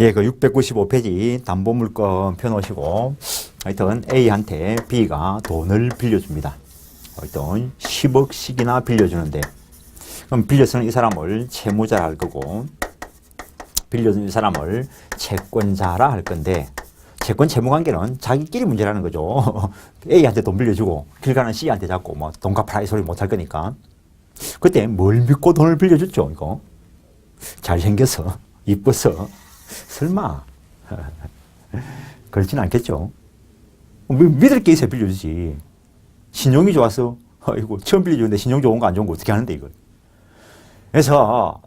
예, 그 695페이지 담보물건 펴놓으시고, 하여튼 A한테 B가 돈을 빌려줍니다. 하여튼 10억씩이나 빌려주는데, 그럼 빌려서는 이 사람을 채무자라 할 거고, 빌려준 이 사람을 채권자라 할 건데, 채권 채무 관계는 자기끼리 문제라는 거죠. A한테 돈 빌려주고, 길 가는 C한테 잡고, 뭐, 돈 갚아라 이 소리 못 할 거니까. 그때 뭘 믿고 돈을 빌려줬죠, 이거? 잘생겨서, 이뻐서, 설마. 그렇진 않겠죠. 믿을 게 있어야 빌려주지. 신용이 좋아서, 아이고, 처음 빌려주는데 신용 좋은 거 안 좋은 거 어떻게 하는데, 이걸. 그래서,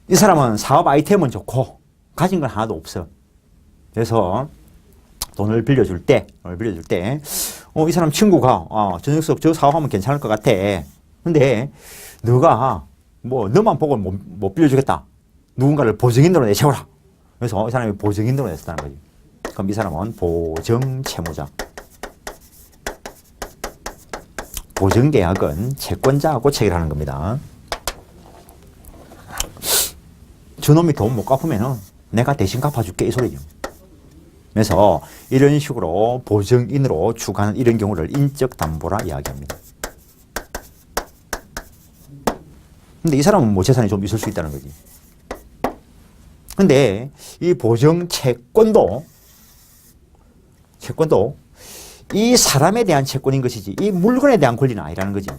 이 사람은 사업 아이템은 좋고, 가진 건 하나도 없어. 그래서, 돈을 빌려줄 때, 이 사람 친구가, 저 녀석 저 사업하면 괜찮을 것 같아. 근데, 너가, 너만 보고 못 빌려주겠다. 누군가를 보증인으로 내세워라. 그래서 이 사람이 보증인으로 냈다는 거지. 그럼 이 사람은 보증채무자. 보증계약은 채권자하고 체결하는 겁니다. 저놈이 돈 못 갚으면 내가 대신 갚아줄게 이 소리죠. 그래서 이런 식으로 보증인으로 추가하는 이런 경우를 인적담보라 이야기합니다. 근데 이 사람은 재산이 좀 있을 수 있다는 거지. 근데 이 보증 채권도 이 사람에 대한 채권인 것이지 이 물건에 대한 권리는 아니라는 거지.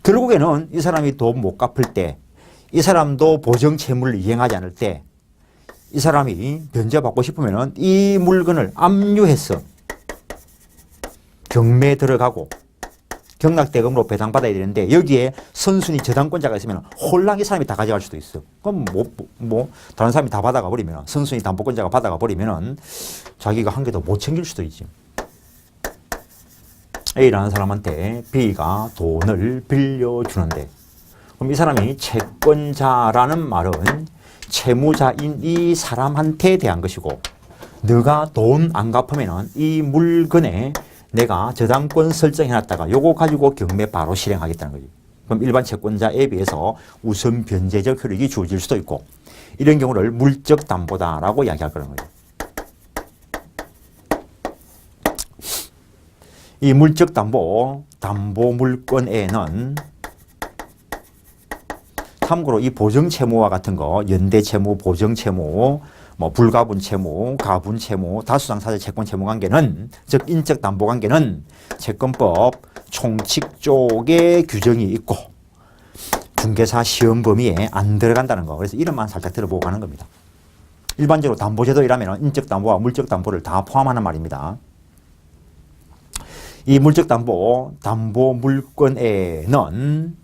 결국에는 이 사람이 돈 못 갚을 때, 이 사람도 보증 채무를 이행하지 않을 때, 이 사람이 변제받고 싶으면 이 물건을 압류해서 경매에 들어가고 경락대금으로 배당받아야 되는데 여기에 선순위 저당권자가 있으면 홀랑 이 사람이 다 가져갈 수도 있어. 그럼 다른 사람이 다 받아가 버리면, 선순위 담보권자가 받아가 버리면은 자기가 한 개도 못 챙길 수도 있지. A라는 사람한테 B가 돈을 빌려주는데, 그럼 이 사람이 채권자라는 말은 채무자인 이 사람한테 대한 것이고, 너가 돈 안 갚으면은 이 물건에 내가 저당권 설정해놨다가 요거 가지고 경매 바로 실행하겠다는 거지. 그럼 일반 채권자에 비해서 우선 변제적 효력이 주어질 수도 있고, 이런 경우를 물적 담보다라고 이야기할 거라는 거죠. 이 물적 담보, 담보물건에는 참고로 이 보증채무와 같은 거, 연대채무, 보증채무, 불가분채무, 가분채무, 다수당사자 채권채무 관계는, 즉 인적담보관계는 채권법 총칙 쪽에 규정이 있고 중개사 시험 범위에 안 들어간다는 거. 그래서 이름만 살짝 들어보고 가는 겁니다. 일반적으로 담보제도이라면 인적담보와 물적담보를 다 포함하는 말입니다. 이 물적담보, 담보물건에는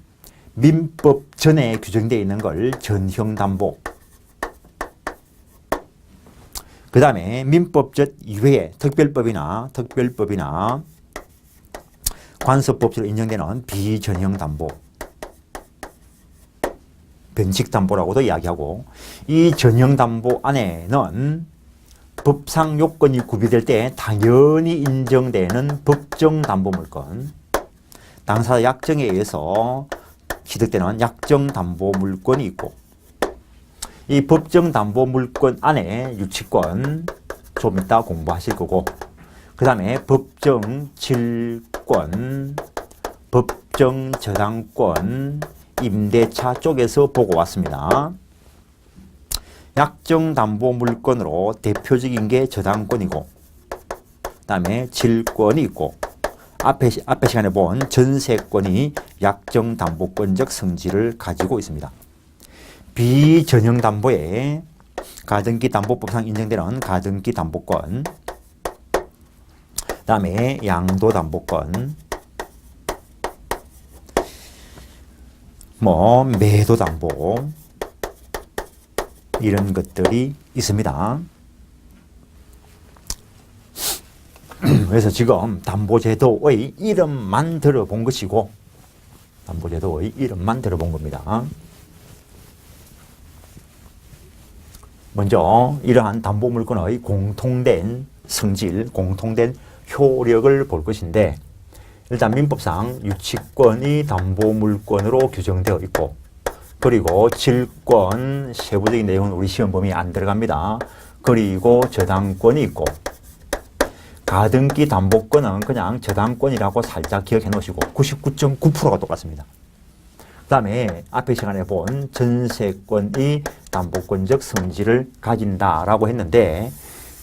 민법 전에 규정되어 있는 걸 전형담보, 그 다음에 민법적 이외에 특별법이나 관습법으로 인정되는 비전형담보, 변칙담보라고도 이야기하고, 이 전형담보 안에는 법상 요건이 구비될 때 당연히 인정되는 법정담보물건, 당사자 약정에 의해서 취득되는 약정담보물건이 있고, 이 법정담보물건 안에 유치권 좀 이따 공부하실 거고, 그 다음에 법정질권, 법정저당권, 임대차 쪽에서 보고 왔습니다. 약정담보물건으로 대표적인 게 저당권이고, 그 다음에 질권이 있고, 앞에 시간에 본 전세권이 약정담보권적 성질을 가지고 있습니다. 비전형담보에 가등기 담보법상 인정되는 가등기 담보권, 그 다음에 양도담보권, 매도담보, 이런 것들이 있습니다. 그래서 지금 담보제도의 이름만 들어본 것이고, 담보제도의 이름만 들어본 겁니다. 먼저 이러한 담보물건의 공통된 성질, 공통된 효력을 볼 것인데, 일단 민법상 유치권이 담보물건으로 규정되어 있고, 그리고 질권, 세부적인 내용은 우리 시험 범위에 안 들어갑니다. 그리고 저당권이 있고, 가등기 담보권은 그냥 저당권이라고 살짝 기억해 놓으시고 99.9%가 똑같습니다. 그 다음에 앞의 시간에 본 전세권이 담보권적 성질을 가진다라고 했는데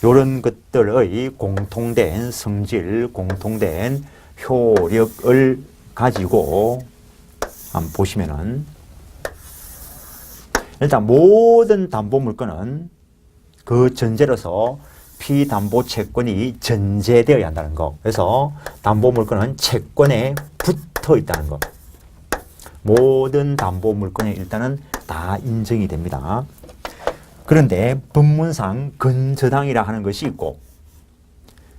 이런 것들의 공통된 성질, 공통된 효력을 가지고 한번 보시면은 일단 모든 담보물건은 그 전제로서 피담보 채권이 전제되어야 한다는 거. 그래서 담보물건은 채권에 붙어 있다는 거. 모든 담보물건에 일단은 다 인정이 됩니다. 그런데 법문상 근저당이라 하는 것이 있고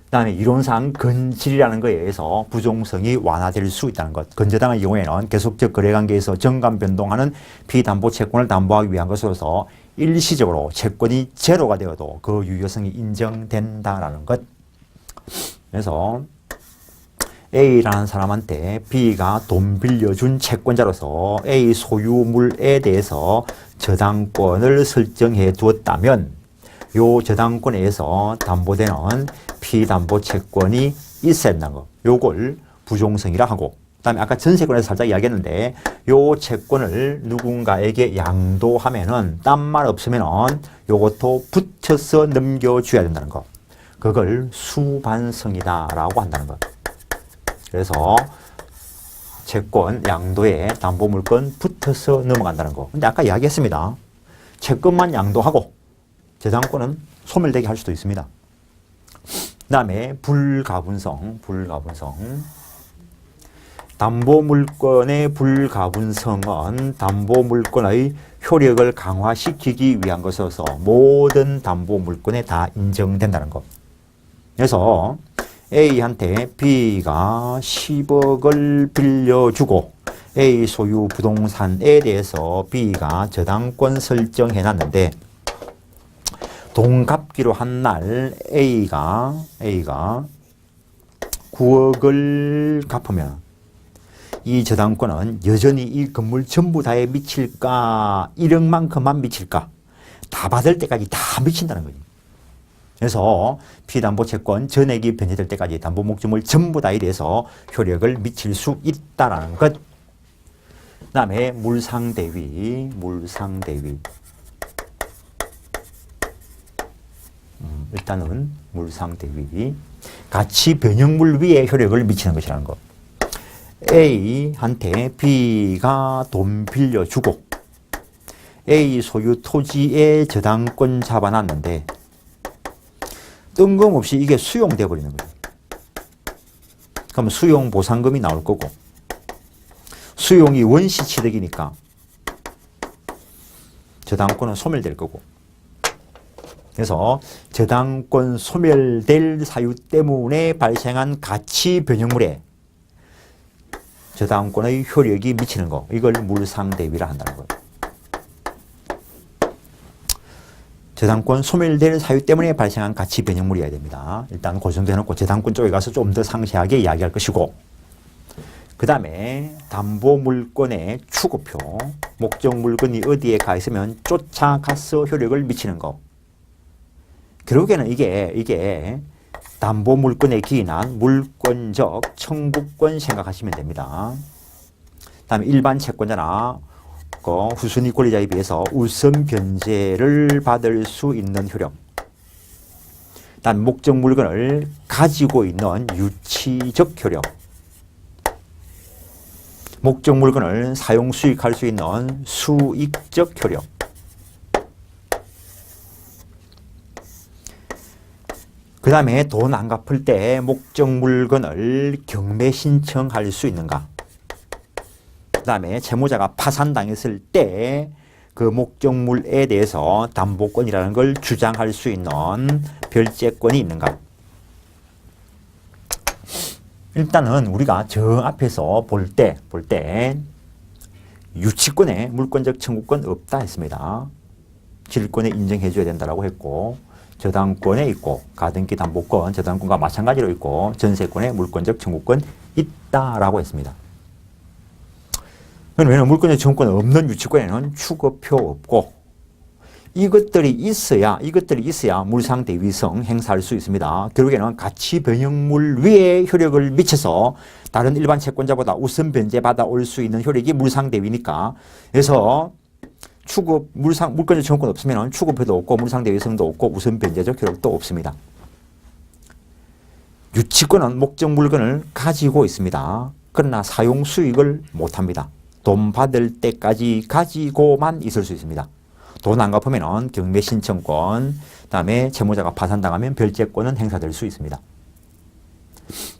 그 다음에 이론상 근질이라는 것에 의해서 부종성이 완화될 수 있다는 것. 근저당의 경우에는 계속적 거래관계에서 정관 변동하는 피담보 채권을 담보하기 위한 것으로서 일시적으로 채권이 제로가 되어도 그 유효성이 인정된다라는 것. 그래서 A라는 사람한테 B가 돈 빌려준 채권자로서 A 소유물에 대해서 저당권을 설정해 두었다면 요 저당권에 의해서 담보되는 피담보 채권이 있어야 한다는 거. 요걸 부종성이라 하고 그 다음에 아까 전세권에서 살짝 이야기했는데 요 채권을 누군가에게 양도하면은 딴 말 없으면은 요것도 붙여서 넘겨줘야 된다는 거. 그걸 수반성이다라고 한다는 거. 그래서 채권 양도에 담보물건 붙어서 넘어간다는 거. 근데 아까 이야기했습니다. 채권만 양도하고 저당권은 소멸되게 할 수도 있습니다. 그 다음에 불가분성. 담보물건의 불가분성은 담보물건의 효력을 강화시키기 위한 것이어서 모든 담보물건에 다 인정된다는 것. 그래서 A한테 B가 10억을 빌려주고 A 소유 부동산에 대해서 B가 저당권 설정해놨는데 돈 갚기로 한 날 A가 9억을 갚으면 이 저당권은 여전히 이 건물 전부 다에 미칠까? 1억만큼만 미칠까? 다 받을 때까지 다 미친다는 거지. 그래서 피담보채권 전액이 변제될 때까지 담보목적물 전부 다에 대해서 효력을 미칠 수 있다는 것. 그 다음에 물상대위. 일단은 물상대위. 가치 변형물 위에 효력을 미치는 것이라는 것. A한테 B가 돈 빌려주고 A 소유 토지에 저당권 잡아놨는데 뜬금없이 이게 수용돼 버리는 거예요. 그럼 수용 보상금이 나올 거고 수용이 원시 취득이니까 저당권은 소멸될 거고 그래서 저당권 소멸될 사유 때문에 발생한 가치 변형물에 저당권의 효력이 미치는 거. 이걸 물상대위라 한다는 거예요. 저당권 소멸될 사유 때문에 발생한 가치 변형물이어야 됩니다. 일단 그 정도 해놓고 저당권 쪽에 가서 좀 더 상세하게 이야기할 것이고 그 다음에 담보물건의 추구표. 목적 물건이 어디에 가 있으면 쫓아가서 효력을 미치는 거. 결국에는 이게 담보물건에 기인한 물권적 청구권 생각하시면 됩니다. 다음에 일반 채권자나 후순위 권리자에 비해서 우선 변제를 받을 수 있는 효력. 다음 목적 물건을 가지고 있는 유치적 효력. 목적 물건을 사용 수익할 수 있는 수익적 효력. 그 다음에 돈 안 갚을 때 목적 물건을 경매 신청할 수 있는가. 그 다음에 채무자가 파산당했을 때 그 목적물에 대해서 담보권이라는 걸 주장할 수 있는 별제권이 있는가. 일단은 우리가 저 앞에서 볼 때 유치권에 물권적 청구권 없다 했습니다. 질권에 인정해 줘야 된다고 했고 저당권에 있고 가등기 담보권 저당권과 마찬가지로 있고 전세권에 물권적 청구권 있다라고 했습니다. 왜냐하면 물권적 지원권 없는 유치권에는 취급표 없고 이것들이 있어야 물상대위성 행사할 수 있습니다. 결국에는 가치 변형물 위에 효력을 미쳐서 다른 일반 채권자보다 우선 변제받아 올 수 있는 효력이 물상대위니까 그래서 물권적 지원권 없으면 취급표도 없고 물상대위성도 없고 우선 변제적 효력도 없습니다. 유치권은 목적 물건을 가지고 있습니다. 그러나 사용 수익을 못합니다. 돈 받을 때까지 가지고만 있을 수 있습니다. 돈 안 갚으면 경매신청권, 그다음에 채무자가 파산당하면 별채권은 행사될 수 있습니다.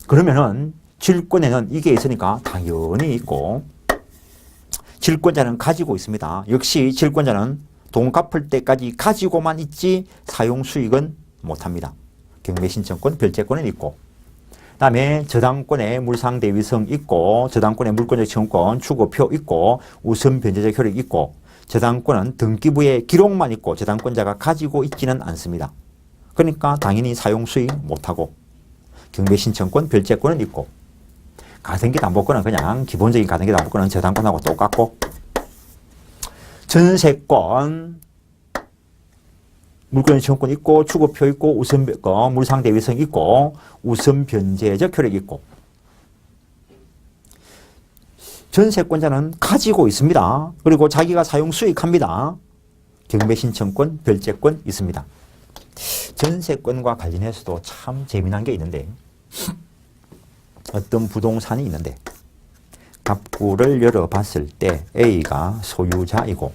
그러면은 질권에는 이게 있으니까 당연히 있고 질권자는 가지고 있습니다. 역시 질권자는 돈 갚을 때까지 가지고만 있지 사용 수익은 못합니다. 경매신청권, 별채권은 있고 그다음에 저당권에 물상대위성 있고 저당권에 물권적 지원권, 취급표 있고 우선 변제적 효력 있고 저당권은 등기부에 기록만 있고 저당권자가 가지고 있지는 않습니다. 그러니까 당연히 사용 수익 못하고 경매신청권, 별채권은 있고 가등기 담보권은 그냥 기본적인 가등기 담보권은 저당권하고 똑같고 전세권 물권적 지원권 있고 취급표 있고 우선 물상대위성 있고 우선 변제적 효력이 있고 전세권자는 가지고 있습니다. 그리고 자기가 사용 수익합니다. 경매신청권, 별채권 있습니다. 전세권과 관련해서도 참 재미난 게 있는데 어떤 부동산이 있는데 갑구를 열어봤을 때 A가 소유자이고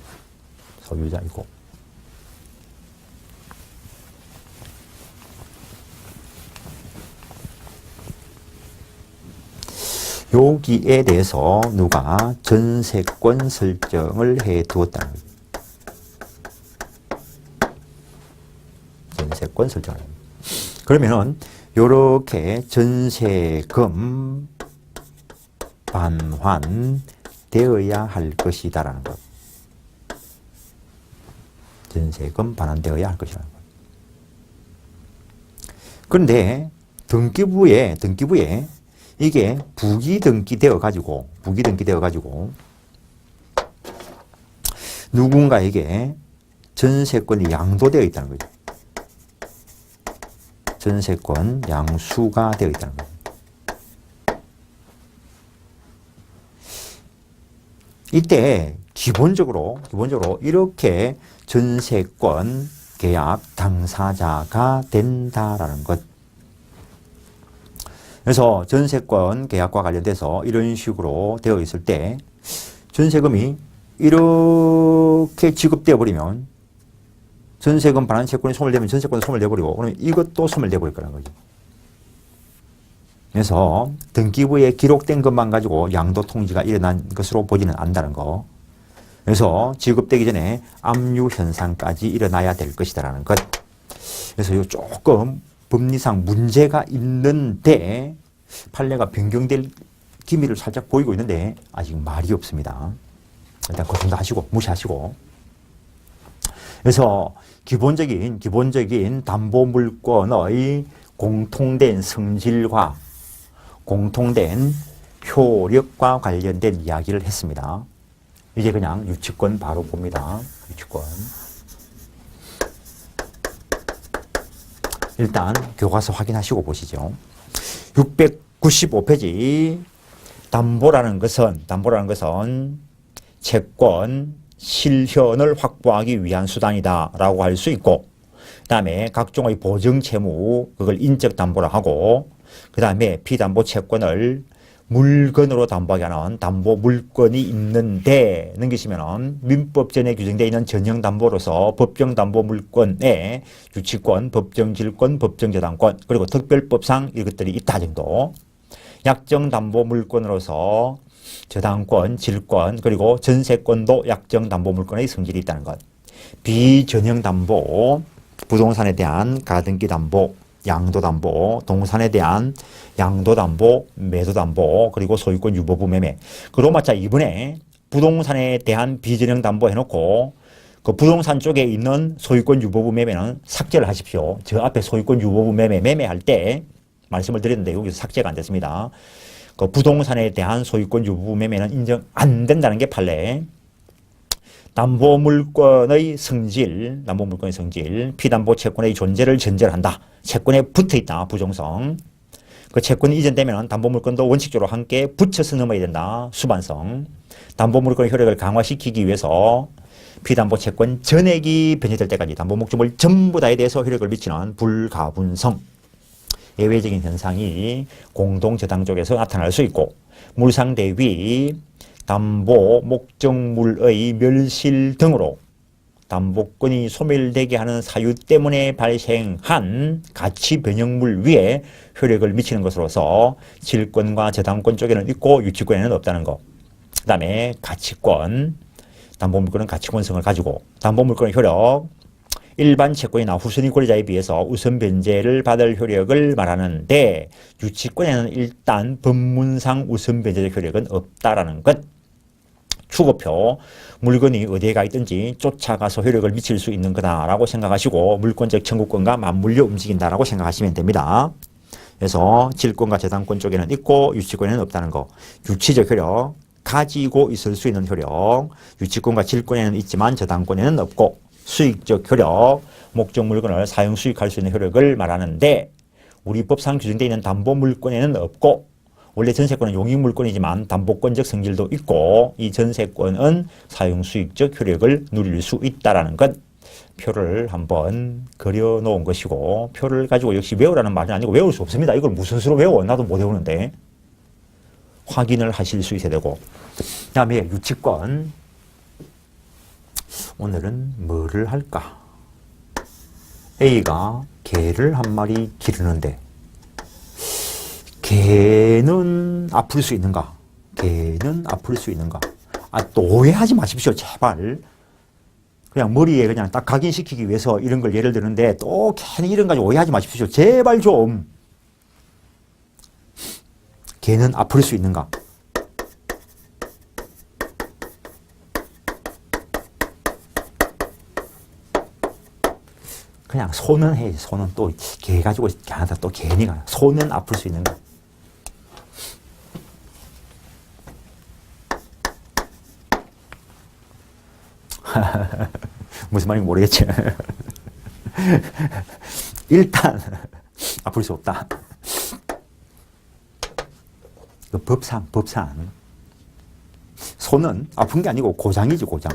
여기에 대해서 누가 전세권 설정을 해 두었다는 거죠. 전세권 설정을. 그러면은 요렇게 전세금 반환되어야 할 것이다라는 것. 전세금 반환되어야 할 것이라는 것. 그런데 등기부에 이게 부기등기되어 가지고 누군가에게 전세권이 양도되어 있다는 거죠. 전세권 양수가 되어 있다는 거죠. 이때 기본적으로 이렇게 전세권 계약 당사자가 된다라는 것. 그래서 전세권 계약과 관련돼서 이런 식으로 되어 있을 때 전세금이 이렇게 지급되어 버리면 전세금 반환 채권이 소멸되면 전세권도 소멸되어버리고 그러면 이것도 소멸되어버릴 거라는 거죠. 그래서 등기부에 기록된 것만 가지고 양도 통지가 일어난 것으로 보지는 않는다는 거. 그래서 지급되기 전에 압류 현상까지 일어나야 될 것이다라는 것. 그래서 이 조금 법리상 문제가 있는데 판례가 변경될 기미를 살짝 보이고 있는데 아직 말이 없습니다. 일단 그 정도 하시고 무시하시고. 그래서 기본적인 담보물권의 공통된 성질과 공통된 효력과 관련된 이야기를 했습니다. 이제 그냥 유치권 바로 봅니다. 유치권. 일단 교과서 확인하시고 보시죠. 695페이지 담보라는 것은 채권 실현을 확보하기 위한 수단이다 라고 할 수 있고 그 다음에 각종의 보증 채무 그걸 인적 담보라 하고 그 다음에 피담보 채권을 물건으로 담보하게 하는 담보 물건이 있는데 넘기시면 민법전에 규정되어 있는 전형 담보로서 법정 담보 물건에 유치권, 법정 질권, 법정 저당권 그리고 특별법상 이것들이 있다 정도. 약정 담보 물건으로서 저당권, 질권 그리고 전세권도 약정 담보 물건의 성질이 있다는 것. 비전형 담보, 부동산에 대한 가등기 담보, 양도담보, 동산에 대한 양도담보, 매도담보, 그리고 소유권 유보부 매매. 그로마차 이번에 부동산에 대한 비전형 담보 해놓고 그 부동산 쪽에 있는 소유권 유보부 매매는 삭제를 하십시오. 저 앞에 소유권 유보부 매매할 때 말씀을 드렸는데 여기서 삭제가 안 됐습니다. 그 부동산에 대한 소유권 유부 매매는 인정 안 된다는 게 판례. 담보물권의 성질, 피담보 채권의 존재를 전제로 한다. 채권에 붙어 있다. 부정성. 그 채권이 이전되면 담보물권도 원칙적으로 함께 붙여서 넘어야 된다. 수반성. 담보물권의 효력을 강화시키기 위해서 피담보 채권 전액이 변제될 때까지 담보 목적물 전부 다에 대해서 효력을 미치는 불가분성. 예외적인 현상이 공동저당 쪽에서 나타날 수 있고, 물상대위, 담보 목적물의 멸실 등으로 담보권이 소멸되게 하는 사유 때문에 발생한 가치 변형물 위에 효력을 미치는 것으로서 질권과 저당권 쪽에는 있고 유치권에는 없다는 것. 그 다음에 가치권, 담보물권은 가치권성을 가지고 담보물권의 효력, 일반 채권이나 후순위 권리자에 비해서 우선 변제를 받을 효력을 말하는데 유치권에는 일단 법문상 우선 변제적 효력은 없다라는 것. 추고표, 물건이 어디에 가 있든지 쫓아가서 효력을 미칠 수 있는 거다라고 생각하시고 물권적 청구권과 맞물려 움직인다라고 생각하시면 됩니다. 그래서 질권과 저당권 쪽에는 있고 유치권에는 없다는 거. 유치적 효력, 가지고 있을 수 있는 효력, 유치권과 질권에는 있지만 저당권에는 없고, 수익적 효력, 목적 물건을 사용 수익할 수 있는 효력을 말하는데 우리 법상 규정되어 있는 담보물권에는 없고, 원래 전세권은 용익물권이지만 담보권적 성질도 있고 이 전세권은 사용수익적 효력을 누릴 수 있다는 것. 표를 한번 그려놓은 것이고, 표를 가지고 역시 외우라는 말은 아니고 외울 수 없습니다. 이걸 무슨 수로 외워? 나도 못 외우는데. 확인을 하실 수 있어야 되고, 그 다음에 유치권. 오늘은 뭐를 할까? A가 개를 한 마리 기르는데 개는 아플 수 있는가? 개는 아플 수 있는가? 또 오해하지 마십시오. 제발. 그냥 머리에 그냥 딱 각인시키기 위해서 이런 걸 예를 드는데 또 괜히 이런 가지고 오해하지 마십시오. 제발 좀. 개는 아플 수 있는가? 그냥 소는 해. 소는 또 개 가지고 하다 또 괜히 가. 소는 아플 수 있는가? 무슨 말인지 모르겠지. 일단 아플 수 없다. 법상 소는 아픈 게 아니고 고장이지, 고장.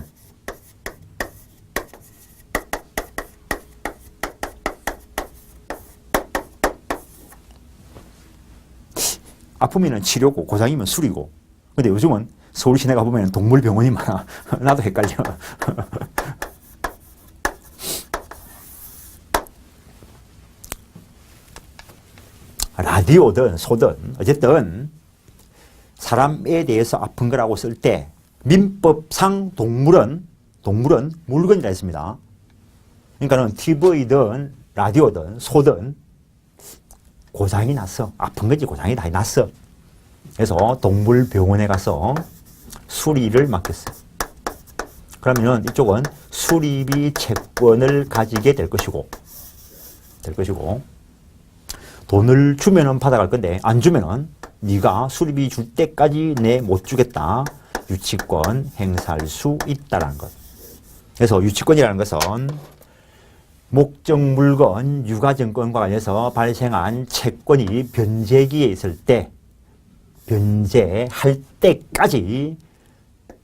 아프면 치료고 고장이면 술이고. 근데 요즘은 서울 시내 가보면 동물병원이 많아. 나도 헷갈려. 라디오든 소든 어쨌든 사람에 대해서 아픈 거라고 쓸 때 민법상 동물은 물건이라 했습니다. 그러니까는 TV든 라디오든 소든 고장이 났어. 아픈 거지 고장이 다 났어. 그래서 동물병원에 가서 수리를 맡겼어. 그러면 이쪽은 수리비 채권을 가지게 될 것이고 돈을 주면은 받아갈 건데 안 주면은 네가 수리비 줄 때까지 내 못 주겠다. 유치권 행사할 수 있다는 것. 그래서 유치권이라는 것은 목적 물건 유가증권과 관련해서 발생한 채권이 변제기에 있을 때 변제할 때까지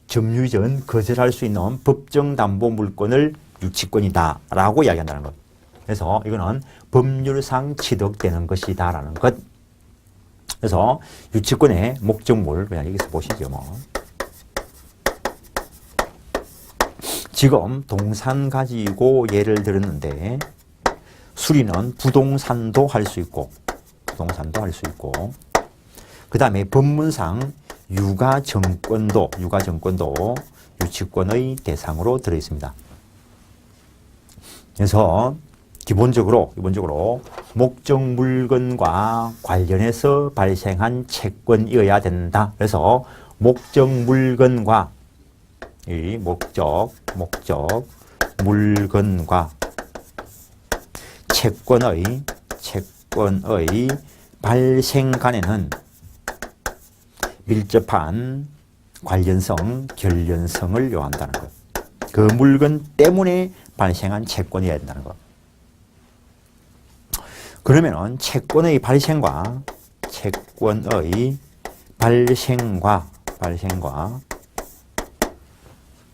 점유 전 거절할 수 있는 법정 담보 물건을 유치권이다 라고 이야기한다는 것. 그래서 이거는 법률상 취득되는 것이다 라는 것. 그래서 유치권의 목적물 그냥 여기서 보시죠. 지금 동산 가지고 예를 들었는데 수리는 부동산도 할 수 있고 그 다음에 법문상 유가증권도 유치권의 대상으로 들어있습니다. 그래서 기본적으로 목적 물건과 관련해서 발생한 채권이어야 된다. 그래서 목적 물건과 이 목적 물건과 채권의 발생간에는 밀접한 관련성, 결련성을 요한다는 것. 그 물건 때문에 발생한 채권이어야 된다는 것. 그러면은 채권의 발생과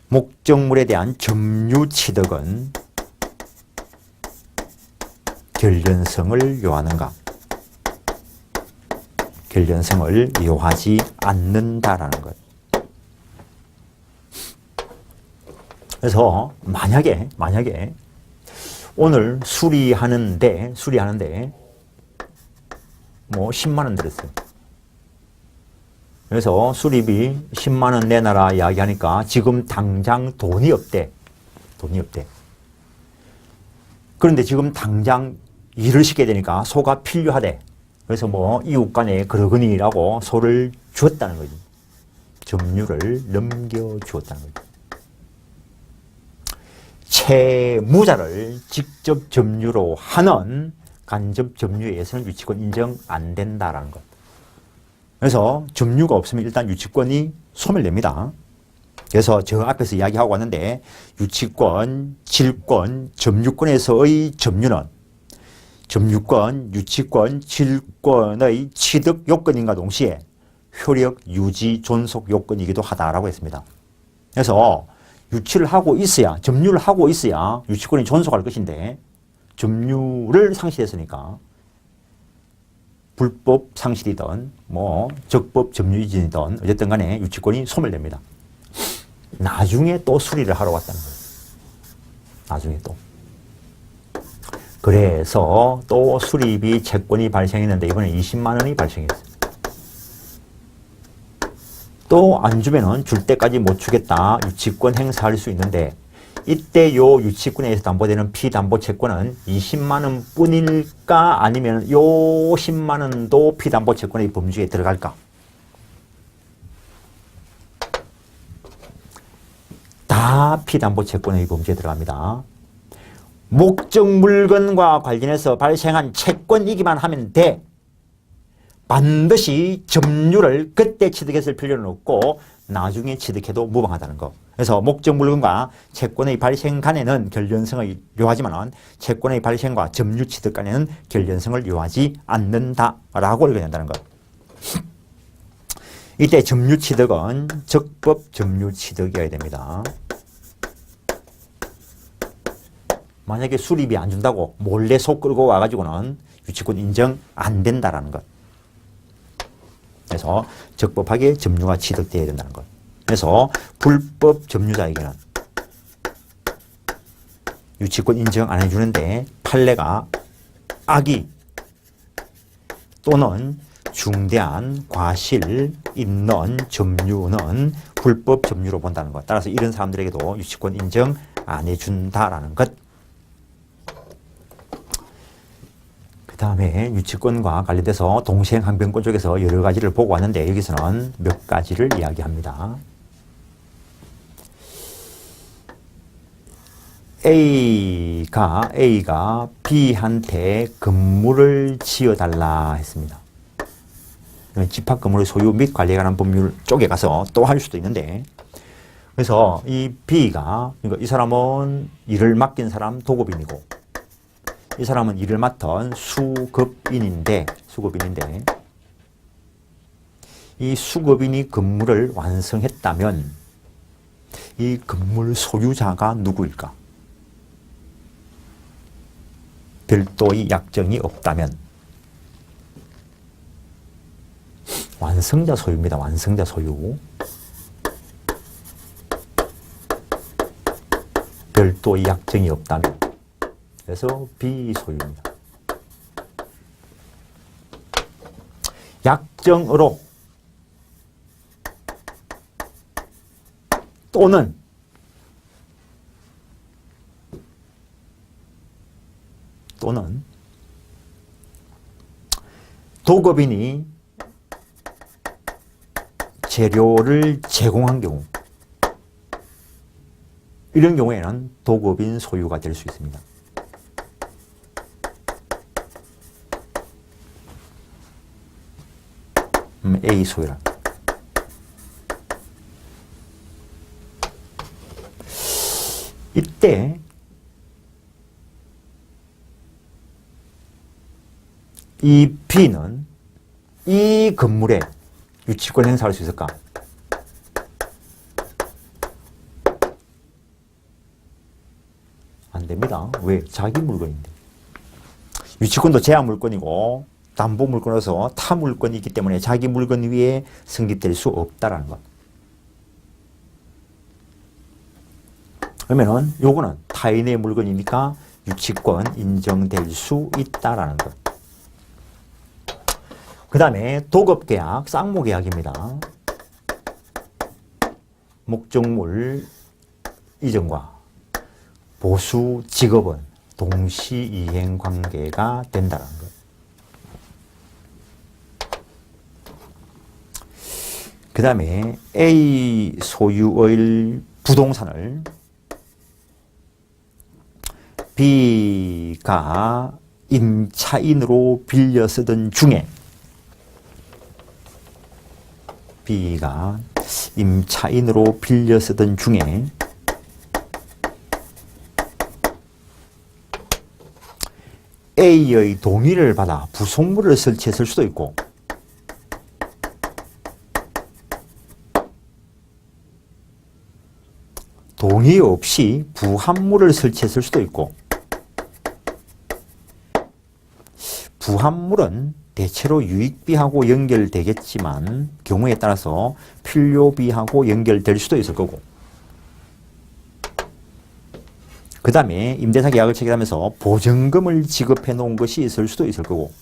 목적물에 대한 점유 취득은 결련성을 요하는가? 결련성을 요하지 않는다라는 것. 그래서 만약에 오늘 수리하는데 뭐 10만 원 들었어요. 그래서 수리비 10만 원 내놔라 이야기하니까 지금 당장 돈이 없대. 그런데 지금 당장 일을 시켜야 되니까 소가 필요하대. 그래서 뭐 이웃 간에 그러거니라고 소를 주었다는 거지. 점유를 넘겨주었다는 거지. 채무자를 직접 점유로 하는 간접 점유에 의해서는 유치권 인정 안 된다라는 것. 그래서 점유가 없으면 일단 유치권이 소멸됩니다. 그래서 저 앞에서 이야기하고 왔는데 유치권, 질권, 점유권에서의 점유는 점유권, 유치권, 질권의 취득 요건인과 동시에 효력, 유지, 존속 요건이기도 하다라고 했습니다. 그래서 유치를 하고 있어야, 점유를 하고 있어야 유치권이 존속할 것인데 점유를 상실했으니까 불법 상실이든 뭐 적법 점유이전이든 어쨌든 간에 유치권이 소멸됩니다. 나중에 또 수리를 하러 왔다는 거예요. 나중에 또. 그래서 또 수리비 채권이 발생했는데 이번에 20만 원이 발생했어요. 또 안 주면은 줄 때까지 못 주겠다. 유치권 행사할 수 있는데 이때 요 유치권에 의해서 담보되는 피담보 채권은 20만 원 뿐일까 아니면 요 10만 원도 피담보 채권의 범주에 들어갈까? 다 피담보 채권의 범주에 들어갑니다. 목적 물건과 관련해서 발생한 채권이기만 하면 돼. 반드시 점유를 그때 취득했을 필요는 없고 나중에 취득해도 무방하다는 거. 그래서 목적 물건과 채권의 발생 간에는 결련성을 요하지만 채권의 발생과 점유 취득 간에는 결련성을 요하지 않는다라고 읽어야 된다는 것. 이때 점유 취득은 적법 점유 취득이어야 됩니다. 만약에 수리비 안 준다고 몰래 속 끌고 와가지고는 유치권 인정 안 된다라는 것. 그래서 적법하게 점유가 취득되어야 된다는 것. 그래서 불법 점유자에게는 유치권 인정 안 해주는데 판례가 악의 또는 중대한 과실 있는 점유는 불법 점유로 본다는 것. 따라서 이런 사람들에게도 유치권 인정 안 해준다라는 것. 그 다음에 유치권과 관련돼서 동시행항변권 쪽에서 여러 가지를 보고 왔는데 여기서는 몇 가지를 이야기합니다. A가 B한테 건물을 지어달라 했습니다. 집합 건물의 소유 및 관리에 관한 법률 쪽에 가서 또 할 수도 있는데 그래서 이 B가 그러니까 이 사람은 일을 맡긴 사람 도급인이고 이 사람은 일을 맡은 수급인인데 이 수급인이 건물을 완성했다면 이 건물 소유자가 누구일까? 별도의 약정이 없다면 완성자 소유입니다. 완성자 소유. 별도의 약정이 없다면 그래서 비소유입니다. 약정으로 또는 도급인이 재료를 제공한 경우 이런 경우에는 도급인 소유가 될 수 있습니다. A 소유란 이때 이 B는 이 건물에 유치권 행사할 수 있을까? 안 됩니다. 왜? 자기 물건인데. 유치권도 제한 물건이고 담보 물건으로서 타 물건이 있기 때문에 자기 물건 위에 성립될 수 없다라는 것. 그러면은 요거는 타인의 물건이니까 유치권 인정될 수 있다라는 것. 그 다음에 도급계약, 쌍무계약입니다. 목적물 이전과 보수 직업은 동시이행 관계가 된다는 것. 그 다음에 A 소유의 부동산을 B가 임차인으로 빌려 쓰던 중에 B가 임차인으로 빌려 쓰던 중에 A의 동의를 받아 부속물을 설치했을 수도 있고 동의 없이 부합물을 설치했을 수도 있고 부합물은 대체로 유익비하고 연결되겠지만 경우에 따라서 필요비하고 연결될 수도 있을 거고 그 다음에 임대차 계약을 체결하면서 보증금을 지급해 놓은 것이 있을 수도 있을 거고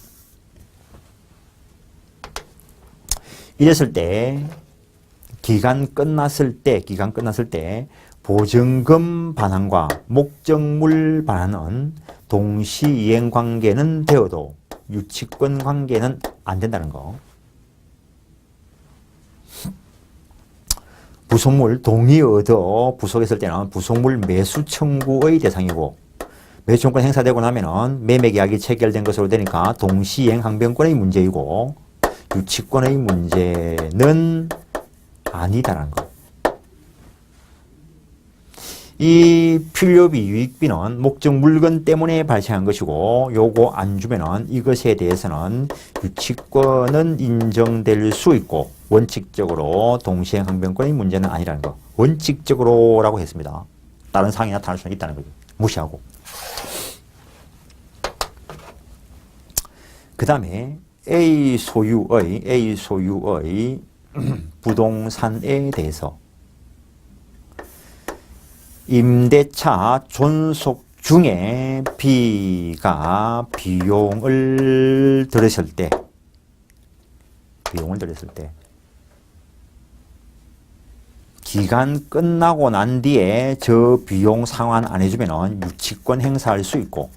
이랬을 때 기간 끝났을 때 보증금 반환과 목적물 반환은 동시이행 관계는 되어도 유치권 관계는 안 된다는 거. 부속물 동의 얻어 부속했을 때는 부속물 매수 청구의 대상이고 매수 청구권 행사되고 나면은 매매 계약이 체결된 것으로 되니까 동시이행 항변권의 문제이고 유치권의 문제는 아니다라는 거. 이 필요비, 유익비는 목적 물건 때문에 발생한 것이고 요거 안 주면은 이것에 대해서는 유치권은 인정될 수 있고 원칙적으로 동시행 항변권의 문제는 아니라는 거. 원칙적으로라고 했습니다. 다른 상황이 나타날 수는 있다는 거죠. 무시하고. 그 다음에 A 소유의 부동산에 대해서 임대차 존속 중에 B가 비용을 들였을 때 기간 끝나고 난 뒤에 저 비용 상환 안 해주면 유치권 행사할 수 있고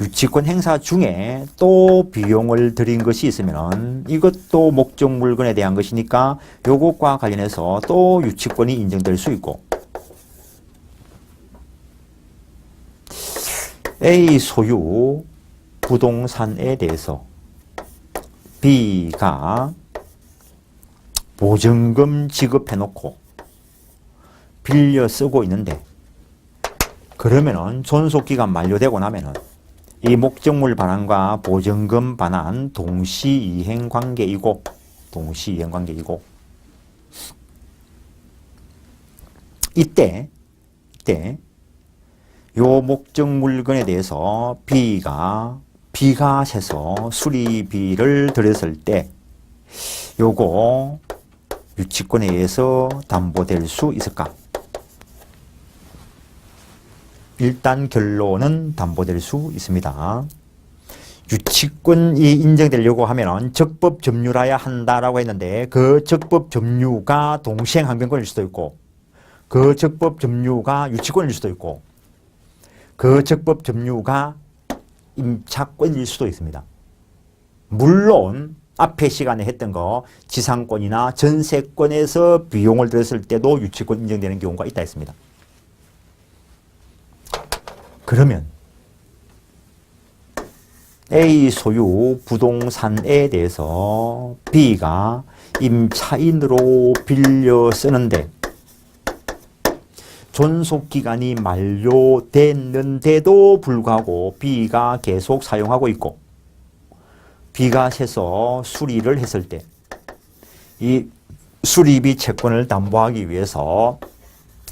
유치권 행사 중에 또 비용을 들인 것이 있으면 이것도 목적 물건에 대한 것이니까 요것과 관련해서 또 유치권이 인정될 수 있고 A 소유 부동산에 대해서 B가 보증금 지급해놓고 빌려 쓰고 있는데 그러면은 존속기간 만료되고 나면은 이 목적물 반환과 보증금 반환 동시이행 관계이고 이때 요 목적 물건에 대해서 B가 비과세서 수리비를 들였을 때 요거 유치권에 의해서 담보될 수 있을까? 일단 결론은 담보될 수 있습니다. 유치권이 인정되려고 하면 적법 점유라야 한다라고 했는데 그 적법 점유가 동시행 항변권일 수도 있고 그 적법 점유가 유치권일 수도 있고 그 적법 점유가 임차권일 수도 있습니다. 물론 앞에 시간에 했던 거 지상권이나 전세권에서 비용을 들였을 때도 유치권 인정되는 경우가 있다 했습니다. 그러면 A 소유 부동산에 대해서 B가 임차인으로 빌려 쓰는데 존속기간이 만료됐는데도 불구하고 B가 계속 사용하고 있고 B가 새서 수리를 했을 때 이 수리비 채권을 담보하기 위해서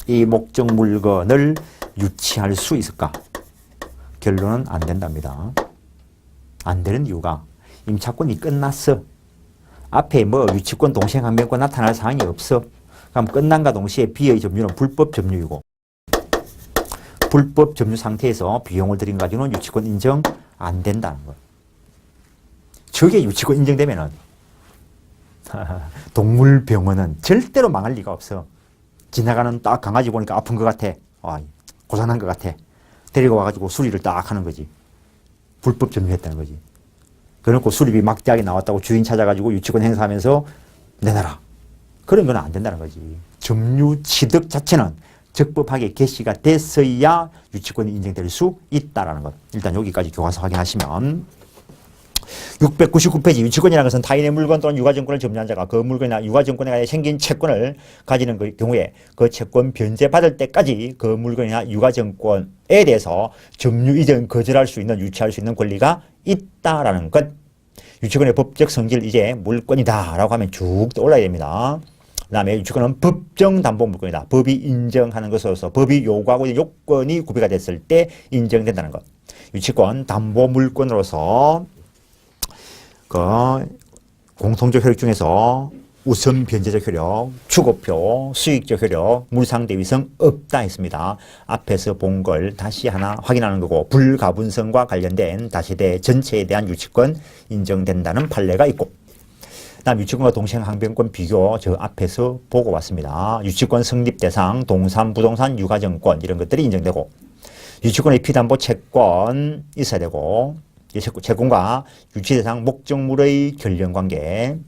이 목적 물건을 유치할 수 있을까? 결론은 안 된답니다. 안 되는 이유가 임차권이 끝났어. 앞에 뭐 유치권, 동생항변권 나타날 사항이 없어. 그럼 끝난과 동시에 B의 점유는 불법 점유이고 불법 점유 상태에서 비용을 들인 가지고는 유치권 인정 안 된다는 거. 저게 유치권 인정되면은 동물병원은 절대로 망할 리가 없어. 지나가는 딱 강아지 보니까 아픈 것 같아. 고산한 것 같아. 데리고 와가지고 수리를 딱 하는 거지. 불법 점유했다는 거지. 그래놓고 수리비 막대하게 나왔다고 주인 찾아가지고 유치권 행사하면서 내놔라. 그런 건 안 된다는 거지. 점유 취득 자체는 적법하게 개시가 됐어야 유치권이 인정될 수 있다는 것. 일단 여기까지 교과서 확인하시면 699페이지 유치권이라는 것은 타인의 물건 또는 유가증권을 점유한 자가 그 물건이나 유가증권에 관해 생긴 채권을 가지는 그 경우에 그 채권 변제받을 때까지 그 물건이나 유가증권에 대해서 점유 이전 거절할 수 있는 유치할 수 있는 권리가 있다라는 것. 유치권의 법적 성질 이제 물건이다 라고 하면 쭉 떠올라야 됩니다. 그 다음에 유치권은 법정 담보 물건이다. 법이 인정하는 것으로서 법이 요구하고 있는 요건이 구비가 됐을 때 인정된다는 것. 유치권 담보 물건으로서 그 공통적 효력 중에서 우선 변제적 효력, 추고표, 수익적 효력, 물상대위성 없다 했습니다. 앞에서 본 걸 다시 하나 확인하는 거고 불가분성과 관련된 다시대 전체에 대한 유치권 인정된다는 판례가 있고 다음 유치권과 동생항변권 비교 저 앞에서 보고 왔습니다. 유치권 성립 대상, 동산, 부동산, 유가증권 이런 것들이 인정되고 유치권의 피담보 채권 있어야 되고 채권과 유치대상 목적물의 결연관계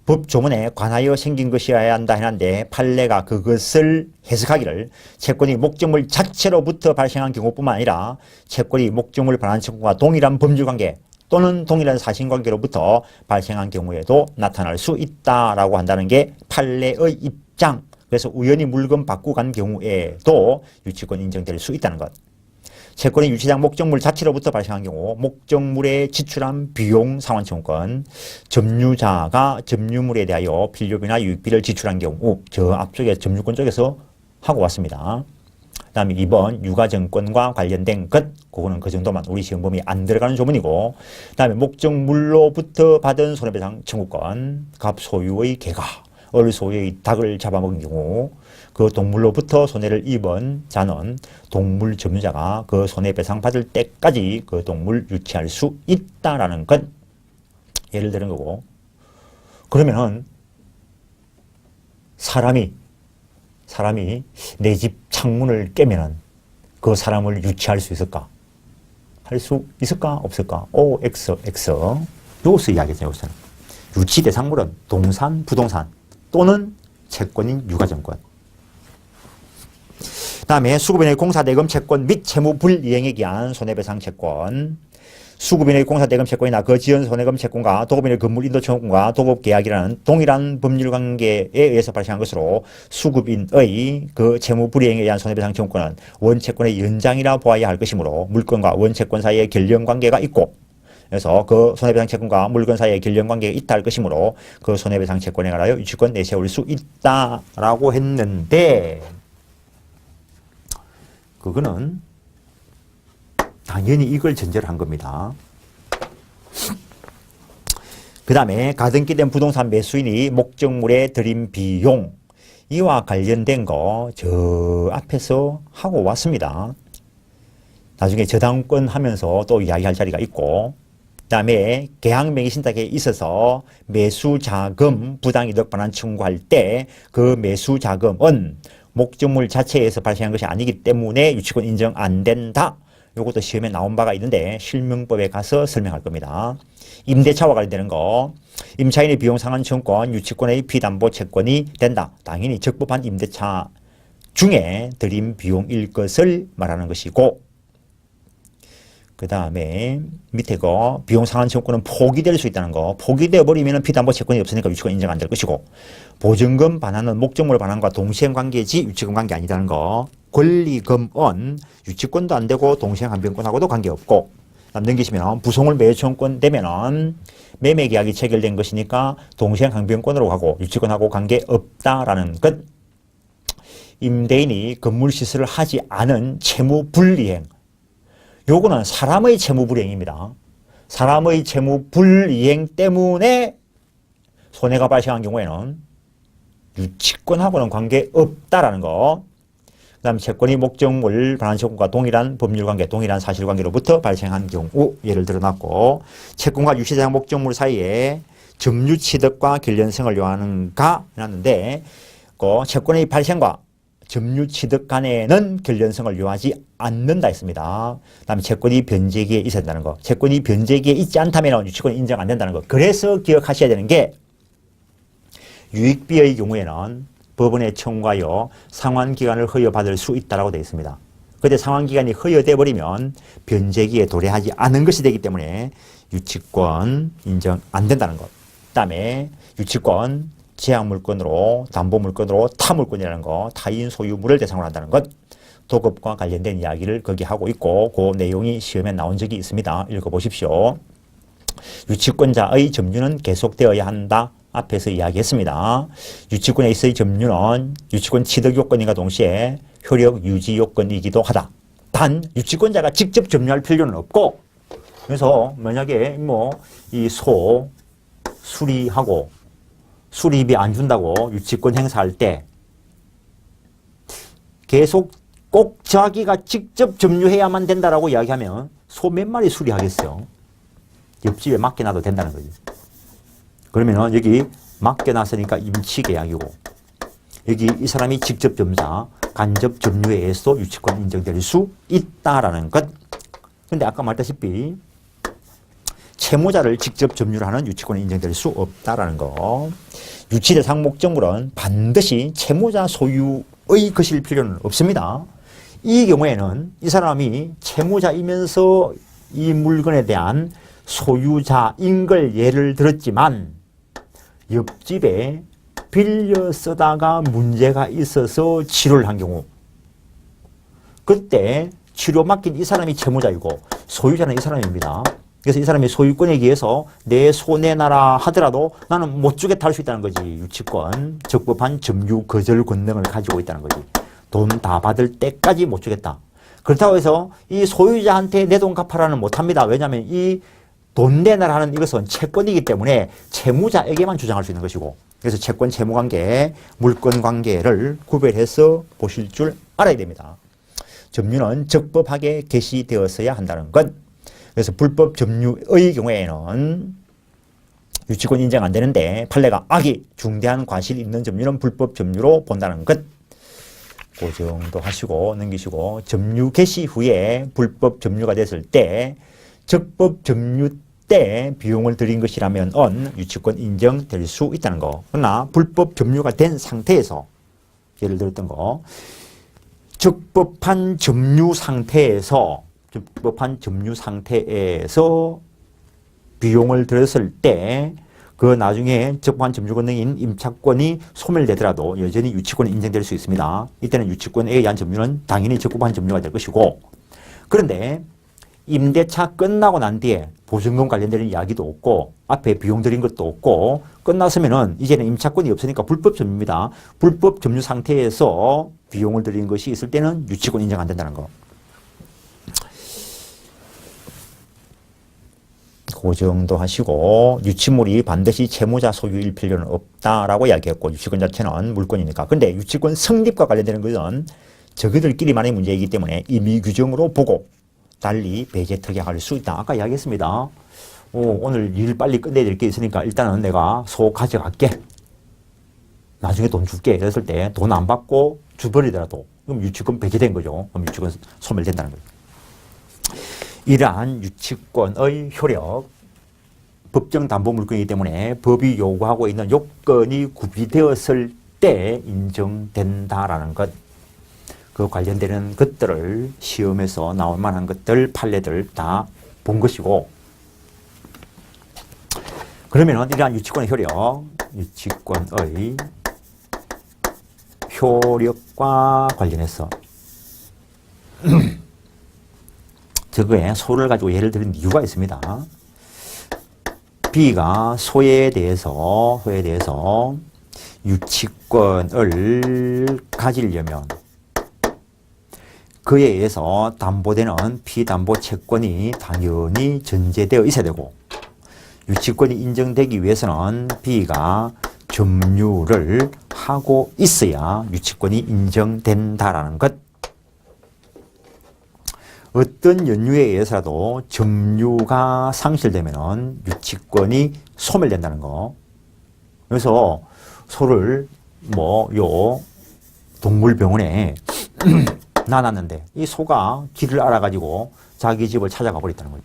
법 조문에 관하여 생긴 것이어야 한다 했는데 판례가 그것을 해석하기를 채권이 목적물 자체로부터 발생한 경우뿐만 아니라 채권이 목적물 반환 채권과 동일한 법률관계 또는 동일한 사실관계로부터 발생한 경우에도 나타날 수 있다라고 한다는 게 판례의 입장. 그래서 우연히 물건 바꾸고 간 경우에도 유치권 인정될 수 있다는 것. 채권이 유치장 목적물 자체로부터 발생한 경우 목적물에 지출한 비용 상환청구권 점유자가 점유물에 대하여 필요비나 유익비를 지출한 경우 저 앞쪽에 점유권 쪽에서 하고 왔습니다. 그 다음에 2번 유가증권과 관련된 것 그거는 그 정도만 우리 시험 범위 안 들어가는 조문이고 그 다음에 목적물로부터 받은 손해배상 청구권 갑 소유의 개가 얼 소유의 닭을 잡아먹은 경우 그 동물로부터 손해를 입은 자는 동물 점유자가 그 손해배상 받을 때까지 그 동물 유치할 수 있다라는 것 예를 드는 거고 그러면은 사람이 내 집 창문을 깨면은 그 사람을 유치할 수 있을까? 할 수 있을까? 없을까? O, X. 여기서 이야기했어요. 여기서는. 유치 대상물은 동산, 부동산 또는 채권인 유가증권. 다음에 수급인의 공사대금 채권 및 채무 불이행에 기한 손해배상 채권 수급인의 공사대금 채권이나 그 지연 손해금 채권과 도급인의 건물 인도 청구권과 도급계약이라는 동일한 법률관계에 의해서 발생한 것으로 수급인의 그 채무 불이행에 의한 손해배상 청구권은 원채권의 연장이라 보아야 할 것이므로 물건과 원채권 사이에 결연관계가 있고 그래서 그 손해배상 채권과 물건 사이에 결연관계가 있다 할 것이므로 그 손해배상 채권에 관하여 유치권 내세울 수 있다라고 했는데 그거는 당연히 이걸 전제로 한 겁니다. 그 다음에 가등기 된 부동산 매수인이 목적물에 들인 비용 이와 관련된 거 저 앞에서 하고 왔습니다. 나중에 저당권 하면서 또 이야기할 자리가 있고 그 다음에 계약명의신탁에 있어서 매수자금 부당이득 반환 청구할 때 그 매수자금은 목적물 자체에서 발생한 것이 아니기 때문에 유치권 인정 안 된다. 이것도 시험에 나온 바가 있는데 실명법에 가서 설명할 겁니다. 임대차와 관련되는 거 임차인의 비용 상환 청구권 유치권의 피담보 채권이 된다. 당연히 적법한 임대차 중에 들인 비용일 것을 말하는 것이고 그 다음에 밑에 거 비용 상환 채권은 포기될 수 있다는 거. 포기되어 버리면 피담보 채권이 없으니까 유치권 인정 안 될 것이고, 보증금 반환은 목적물 반환과 동시행 관계지 유치권 관계 아니다는 거. 권리금은 유치권도 안 되고 동시행 한변권하고도 관계없고, 넘기시면 부속물 매매청권 되면은 매매 계약이 체결된 것이니까 동시행 항변권으로 가고 유치권하고 관계없다라는 것. 임대인이 건물 시설을 하지 않은 채무 불이행. 요거는 사람의 채무 불이행입니다. 사람의 채무 불이행 때문에 손해가 발생한 경우에는 유치권하고는 관계없다라는 거. 그 다음에 채권이 목적물 반환 채권과 동일한 법률관계, 동일한 사실관계로부터 발생한 경우 예를 들어놨고, 채권과 유치자산 목적물 사이에 점유취득과 결련성을 요하는가 해놨는데, 그 채권의 발생과 점유취득 간에는 결련성을 요하지 않는다 했습니다. 그 다음에 채권이 변제기에 있어야 된다는 거. 채권이 변제기에 있지 않다면 유치권이 인정 안 된다는 거. 그래서 기억하셔야 되는 게, 유익비의 경우에는 법원에 청구하여 상환기간을 허여받을 수 있다고 되어 있습니다. 그런데 상환기간이 허여돼 버리면 변제기에 도래하지 않은 것이 되기 때문에 유치권 인정 안 된다는 것. 그 다음에 유치권 제약물건으로, 담보물건으로 타물건이라는 거, 타인 소유물을 대상으로 한다는 것, 도급과 관련된 이야기를 거기 하고 있고, 그 내용이 시험에 나온 적이 있습니다. 읽어보십시오. 유치권자의 점유는 계속되어야 한다. 앞에서 이야기했습니다. 유치권에 있어의 점유는 유치권 취득 요건과 동시에 효력 유지 요건이기도 하다. 단 유치권자가 직접 점유할 필요는 없고, 그래서 만약에 이 수리하고 수리비 안 준다고 유치권 행사할 때 계속 꼭 자기가 직접 점유해야만 된다라고 이야기하면 소 몇 마리 수리하겠어요? 옆집에 맡겨놔도 된다는 거죠. 그러면은 여기 맡겨놨으니까 임치계약이고, 여기 이 사람이 직접 점유자, 간접 점유에 의해서 유치권 인정될 수 있다라는 것. 근데 아까 말했다시피 채무자를 직접 점유를 하는 유치권이 인정될 수 없다라는 거. 유치대상 목적물은 반드시 채무자 소유의 것일 필요는 없습니다. 이 경우에는 이 사람이 채무자이면서 이 물건에 대한 소유자인 걸 예를 들었지만, 옆집에 빌려 쓰다가 문제가 있어서 치료를 한 경우, 그때 치료 맡긴 이 사람이 채무자이고 소유자는 이 사람입니다. 그래서 이 사람이 소유권에 의해서 내 손해나라 하더라도 나는 못 주겠다 할 수 있다는 거지. 유치권, 적법한 점유 거절 권능을 가지고 있다는 거지. 돈 다 받을 때까지 못 주겠다. 그렇다고 해서 이 소유자한테 내 돈 갚아라는 못합니다. 왜냐하면 이 돈 내놔라 하는 이것은 채권이기 때문에 채무자에게만 주장할 수 있는 것이고, 그래서 채권 채무관계, 물권관계를 구별해서 보실 줄 알아야 됩니다. 점유는 적법하게 개시되었어야 한다는 것. 그래서 불법 점유의 경우에는 유치권 인정 안 되는데, 판례가 악이 중대한 과실이 있는 점유는 불법 점유로 본다는 것. 그 정도 하시고 넘기시고, 점유 개시 후에 불법 점유가 됐을 때 적법 점유 때 비용을 들인 것이라면 유치권 인정될 수 있다는 거. 그러나 불법 점유가 된 상태에서, 예를 들었던 거, 적법한 점유 상태에서 비용을 들었을 때 그 나중에 적법한 점유 권능인 임차권이 소멸되더라도 여전히 유치권이 인정될 수 있습니다. 이때는 유치권에 의한 점유는 당연히 적법한 점유가 될 것이고, 그런데 임대차 끝나고 난 뒤에 보증금 관련된 이야기도 없고 앞에 비용 들인 것도 없고 끝났으면은 이제는 임차권이 없으니까 불법 점유입니다. 불법 점유 상태에서 비용을 들인 것이 있을 때는 유치권 인정 안 된다는 거. 그 정도 하시고, 유치물이 반드시 채무자 소유일 필요는 없다라고 이야기했고, 유치권 자체는 물권이니까. 근데 유치권 성립과 관련되는 것은 저희들끼리만의 문제이기 때문에 임의 규정으로 보고 달리 배제 특약할 수 있다. 아까 이야기했습니다. 오늘 일 빨리 끝내야 될 게 있으니까 일단은 내가 소 가져갈게. 나중에 돈 줄게. 이랬을 때 돈 안 받고 줘버리더라도 그럼 유치권 배제된 거죠. 그럼 유치권 소멸된다는 거죠. 이러한 유치권의 효력, 법정 담보 물건이기 때문에 법이 요구하고 있는 요건이 구비되었을 때 인정된다라는 것. 그 관련되는 것들을 시험에서 나올 만한 것들, 판례들 다 본 것이고, 그러면은 이러한 유치권의 효력, 유치권의 효력과 관련해서 저거에 소를 가지고 예를 들은 이유가 있습니다. B가 소에 대해서 유치권을 가지려면 그에 의해서 담보되는 피담보 채권이 당연히 전제되어 있어야 되고, 유치권이 인정되기 위해서는 B가 점유를 하고 있어야 유치권이 인정된다라는 것. 어떤 연유에 의해서라도 점유가 상실되면 유치권이 소멸된다는 거. 그래서 소를 요 동물병원에 놔놨는데 이 소가 길을 알아가지고 자기 집을 찾아가 버렸다는 거죠.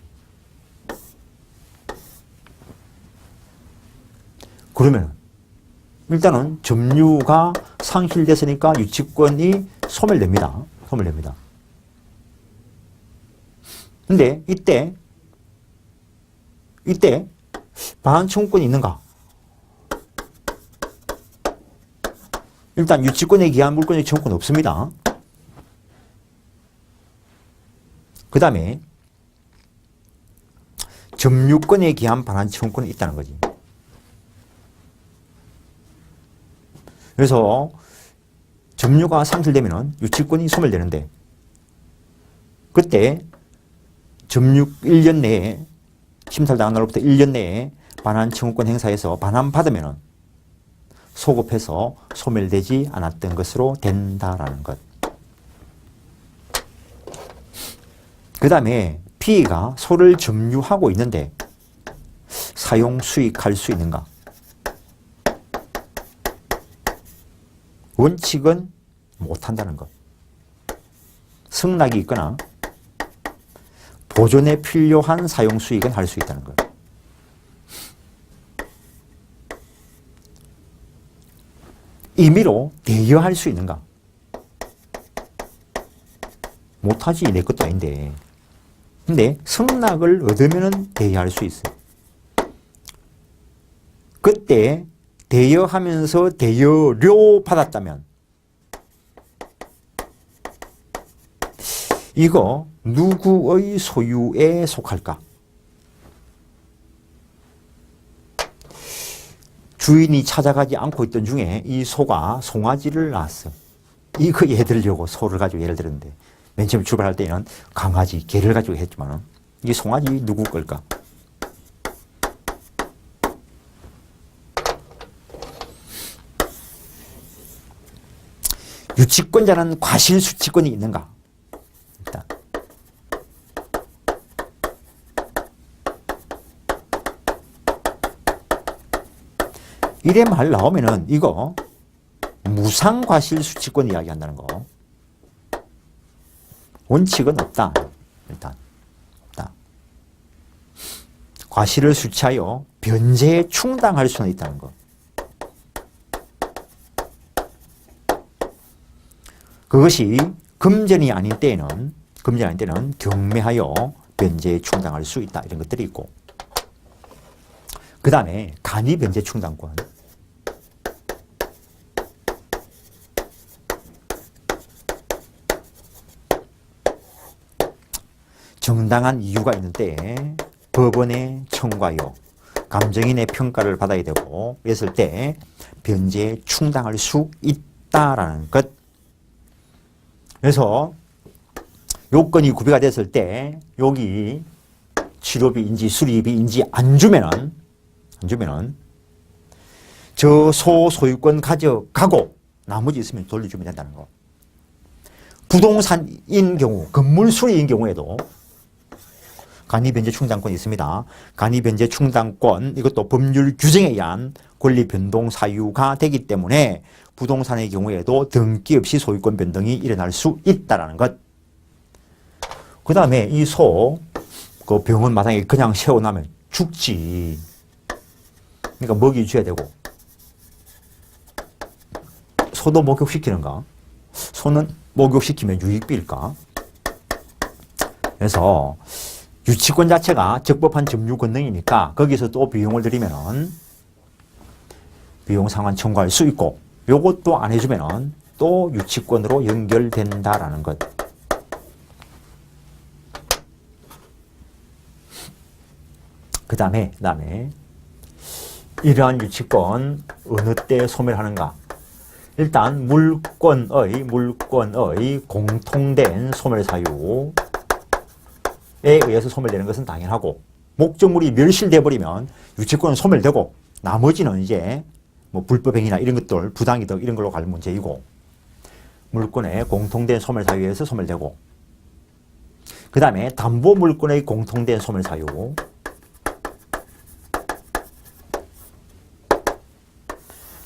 그러면 일단은 점유가 상실됐으니까 유치권이 소멸됩니다. 소멸됩니다. 근데 이때 반환 청구권이 있는가? 일단 유치권에 기한 물권의 청구권은 없습니다. 그 다음에 점유권에 기한 반환 청구권이 있다는 거지. 그래서 점유가 상실되면 유치권이 소멸되는데, 그때 점유 1년 내에, 심사당한 날로부터 1년 내에 반환 청구권 행사해서 반환받으면 소급해서 소멸되지 않았던 것으로 된다라는 것. 그 다음에 B가 소를 점유하고 있는데 사용 수익할 수 있는가? 원칙은 못한다는 것. 승낙이 있거나 보존에 필요한 사용 수익은 할 수 있다는 것. 임의로 대여할 수 있는가? 못하지, 내 것도 아닌데. 근데 승낙을 얻으면 대여할 수 있어요. 그때 대여하면서 대여료 받았다면 이거 누구의 소유에 속할까? 주인이 찾아가지 않고 있던 중에 이 소가 송아지를 낳았어. 이거 예 들려고 소를 가지고 예를 들었는데, 맨 처음 출발할 때는 강아지, 개를 가지고 했지만 이 송아지 누구 걸까? 유치권자는 과실수치권이 있는가? 일단 이래 말 나오면은 이거 무상과실수치권 이야기한다는 거. 원칙은 없다. 일단 없다. 과실을 수치하여 변제에 충당할 수는 있다는 거. 그것이 금전이 아닌 때에는 경매하여 변제에 충당할 수 있다. 이런 것들이 있고, 그 다음에 간이 변제 충당권. 정당한 이유가 있는 때에 법원에 청구하여 감정인의 평가를 받아야 되고, 그랬을 때 변제에 충당할 수 있다라는 것. 그래서 요건이 구비가 됐을 때 여기 치료비인지 수리비인지 안 주면은 저 소유권 가져가고 나머지 있으면 돌려주면 된다는 거. 부동산인 경우, 건물 수리인 경우에도 간이변제 충당권이 있습니다. 간이변제 충당권, 이것도 법률 규정에 의한 권리 변동 사유가 되기 때문에 부동산의 경우에도 등기 없이 소유권 변동이 일어날 수 있다는 것. 그 다음에 이 소, 그 병원 마당에 그냥 세워놓으면 죽지. 그러니까 먹이 줘야 되고. 소도 목욕시키는가? 소는 목욕시키면 유익비일까? 그래서 유치권 자체가 적법한 점유 권능이니까 거기서 또 비용을 들이면은 비용 상환 청구할 수 있고 요것도 안 해주면은 또 유치권으로 연결된다라는 것. 그 다음에 이러한 유치권 어느 때 소멸하는가? 일단 물권의 공통된 소멸사유에 의해서 소멸되는 것은 당연하고 목적물이 멸실돼 버리면 유치권은 소멸되고 나머지는 이제 뭐 불법행위나 이런 것들 부당이득 이런 걸로 갈 문제이고 물권의 공통된 소멸사유에 의해서 소멸되고 그 다음에 담보물권의 공통된 소멸사유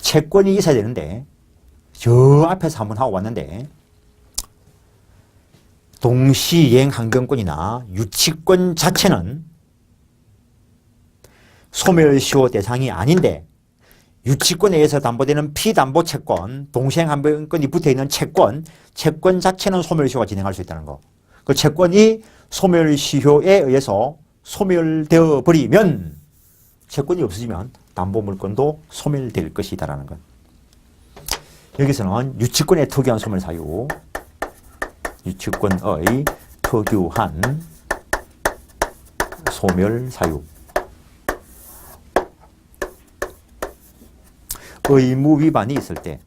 채권이 있어야 되는데 저 앞에서 한번 하고 왔는데 동시이행환경권이나 유치권 자체는 소멸시효 대상이 아닌데 유치권에 의해서 담보되는 피담보 채권, 동시행환경권이 붙어있는 채권 자체는 소멸시효가 진행할 수 있다는 거. 그 채권이 소멸시효에 의해서 소멸되어 버리면 채권이 없어지면 담보물권도 소멸될 것이다라는 것. 여기서는 유치권의 특유한 소멸사유, 유치권의 특유한 소멸사유. 의무 위반이 있을 때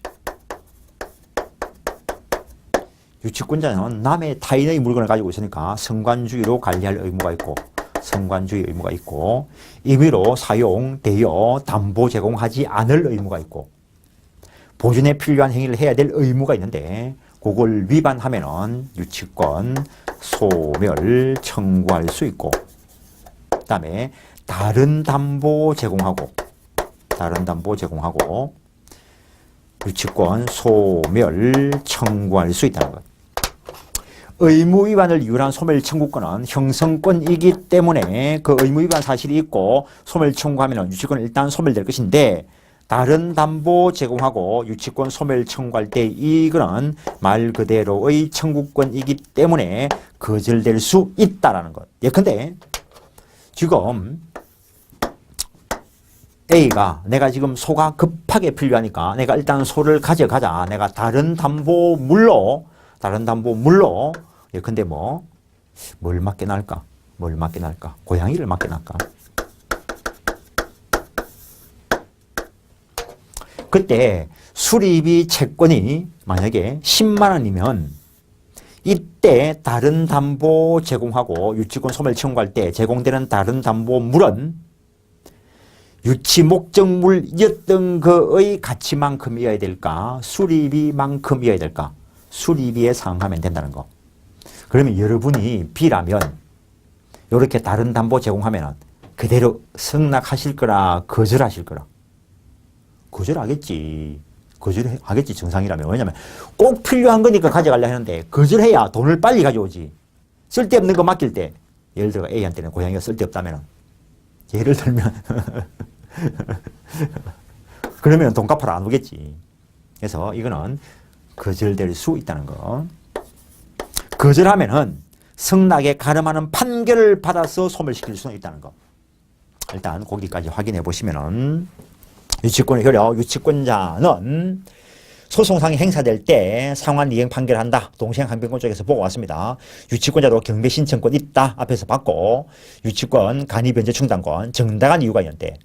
유치권자는 남의 타인의 물건을 가지고 있으니까 성관주의로 관리할 의무가 있고 성관주의 의무가 있고 임의로 사용, 대여, 담보 제공하지 않을 의무가 있고 보존에 필요한 행위를 해야 될 의무가 있는데 그걸 위반하면은 유치권 소멸 청구할 수 있고 그 다음에 다른 담보 제공하고 유치권 소멸 청구할 수 있다는 것. 의무 위반을 이유로 한 소멸 청구권은 형성권이기 때문에 그 의무 위반 사실이 있고 소멸 청구하면 유치권은 일단 소멸될 것인데 다른 담보 제공하고 유치권 소멸 청구할 때 이거는 말 그대로의 청구권이기 때문에 거절될 수 있다라는 것. 예컨대 지금 A가 내가 지금 소가 급하게 필요하니까 내가 일단 소를 가져가자. 내가 다른 담보물로 예컨대 뭘 맡게 날까? 고양이를 맡게 날까? 그때 수리비 채권이 만약에 10만 원이면 이때 다른 담보 제공하고 유치권 소멸 청구할 때 제공되는 다른 담보물은 유치 목적물이었던 그의 가치만큼이어야 될까? 수리비만큼이어야 될까? 수리비에 상응하면 된다는 거. 그러면 여러분이 B라면 이렇게 다른 담보 제공하면 그대로 승낙하실 거라 거절하실 거라? 거절하겠지. 거절하겠지 정상이라면. 왜냐하면 꼭 필요한 거니까 가져가려 하는데 거절해야 돈을 빨리 가져오지. 쓸데없는 거 맡길 때 예를 들어 A한테는 고양이가 쓸데없다면 예를 들면 그러면 돈 갚으러 안 오겠지. 그래서 이거는 거절될 수 있다는 거. 거절하면은 승낙에 가름하는 판결을 받아서 소멸시킬 수는 있다는 거. 일단 거기까지 확인해 보시면은 유치권의 효력, 유치권자는 소송상이 행사될 때 상환 이행 판결한다. 동시행환경권 쪽에서 보고 왔습니다. 유치권자도 경매 신청권 있다. 앞에서 받고 유치권 간이 변제 충당권 정당한 이유가 있는데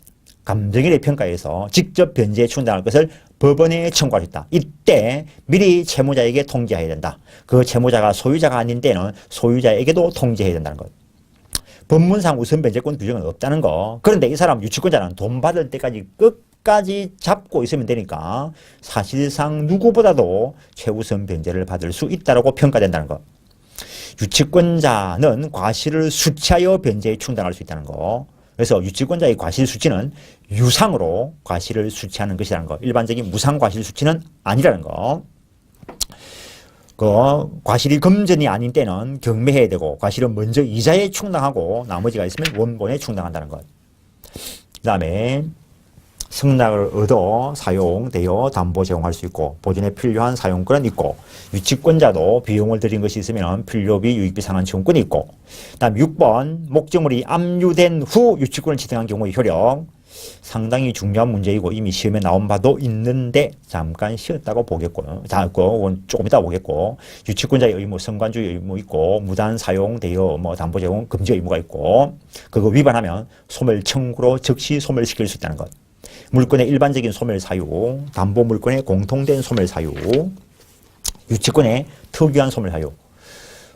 감정인의 평가에서 직접 변제에 충당할 것을 법원에 청구할 수 있다. 이때 미리 채무자에게 통지해야 된다. 그 채무자가 소유자가 아닌 때는 소유자에게도 통지해야 된다는 것. 법문상 우선 변제권 규정은 없다는 거. 그런데 이 사람 유치권자는 돈 받을 때까지 끝까지 잡고 있으면 되니까 사실상 누구보다도 최우선 변제를 받을 수 있다고 평가된다는 것. 유치권자는 과실을 수취하여 변제에 충당할 수 있다는 거. 그래서 유치권자의 과실 수치는 유상으로 과실을 수취하는 것이라는 거. 일반적인 무상 과실 수치는 아니라는 거. 과실이 금전이 아닌 때는 경매해야 되고 과실은 먼저 이자에 충당하고 나머지가 있으면 원본에 충당한다는 것. 그 다음에 승낙을 얻어 사용되어 담보 제공할 수 있고 보존에 필요한 사용권은 있고 유치권자도 비용을 들인 것이 있으면 필요비, 유익비 상환 지원권이 있고 다음 6번 목적물이 압류된 후 유치권을 지정한 경우의 효력 상당히 중요한 문제이고 이미 시험에 나온 바도 있는데 잠깐 쉬었다고 보겠고 그건 조금 이따 보겠고 유치권자의 의무, 선관주의 의무 있고 무단 사용되어 담보 제공 금지 의무가 있고 그거 위반하면 소멸 청구로 즉시 소멸시킬 수 있다는 것. 물권의 일반적인 소멸 사유, 담보 물권의 공통된 소멸 사유, 유치권의 특유한 소멸 사유.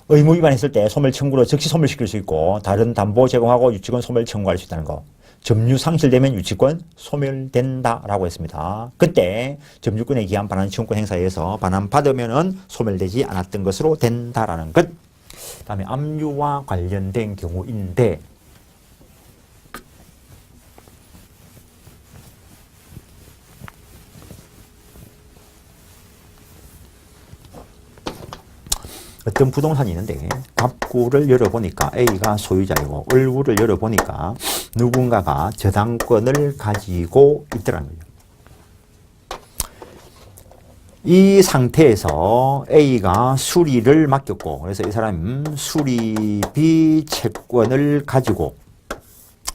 의무 위반했을 때 소멸 청구로 즉시 소멸시킬 수 있고 다른 담보 제공하고 유치권 소멸 청구할 수 있다는 거. 점유 상실되면 유치권 소멸된다라고 했습니다. 그때 점유권에 기한 반환 지원권 행사에 의해서 반환받으면은 소멸되지 않았던 것으로 된다라는 것. 다음에 압류와 관련된 경우인데 어떤 부동산이 있는데 갑구를 열어보니까 A가 소유자이고 을구를 열어보니까 누군가가 저당권을 가지고 있더라는 거죠. 이 상태에서 A가 수리를 맡겼고 그래서 이 사람은 수리비 채권을 가지고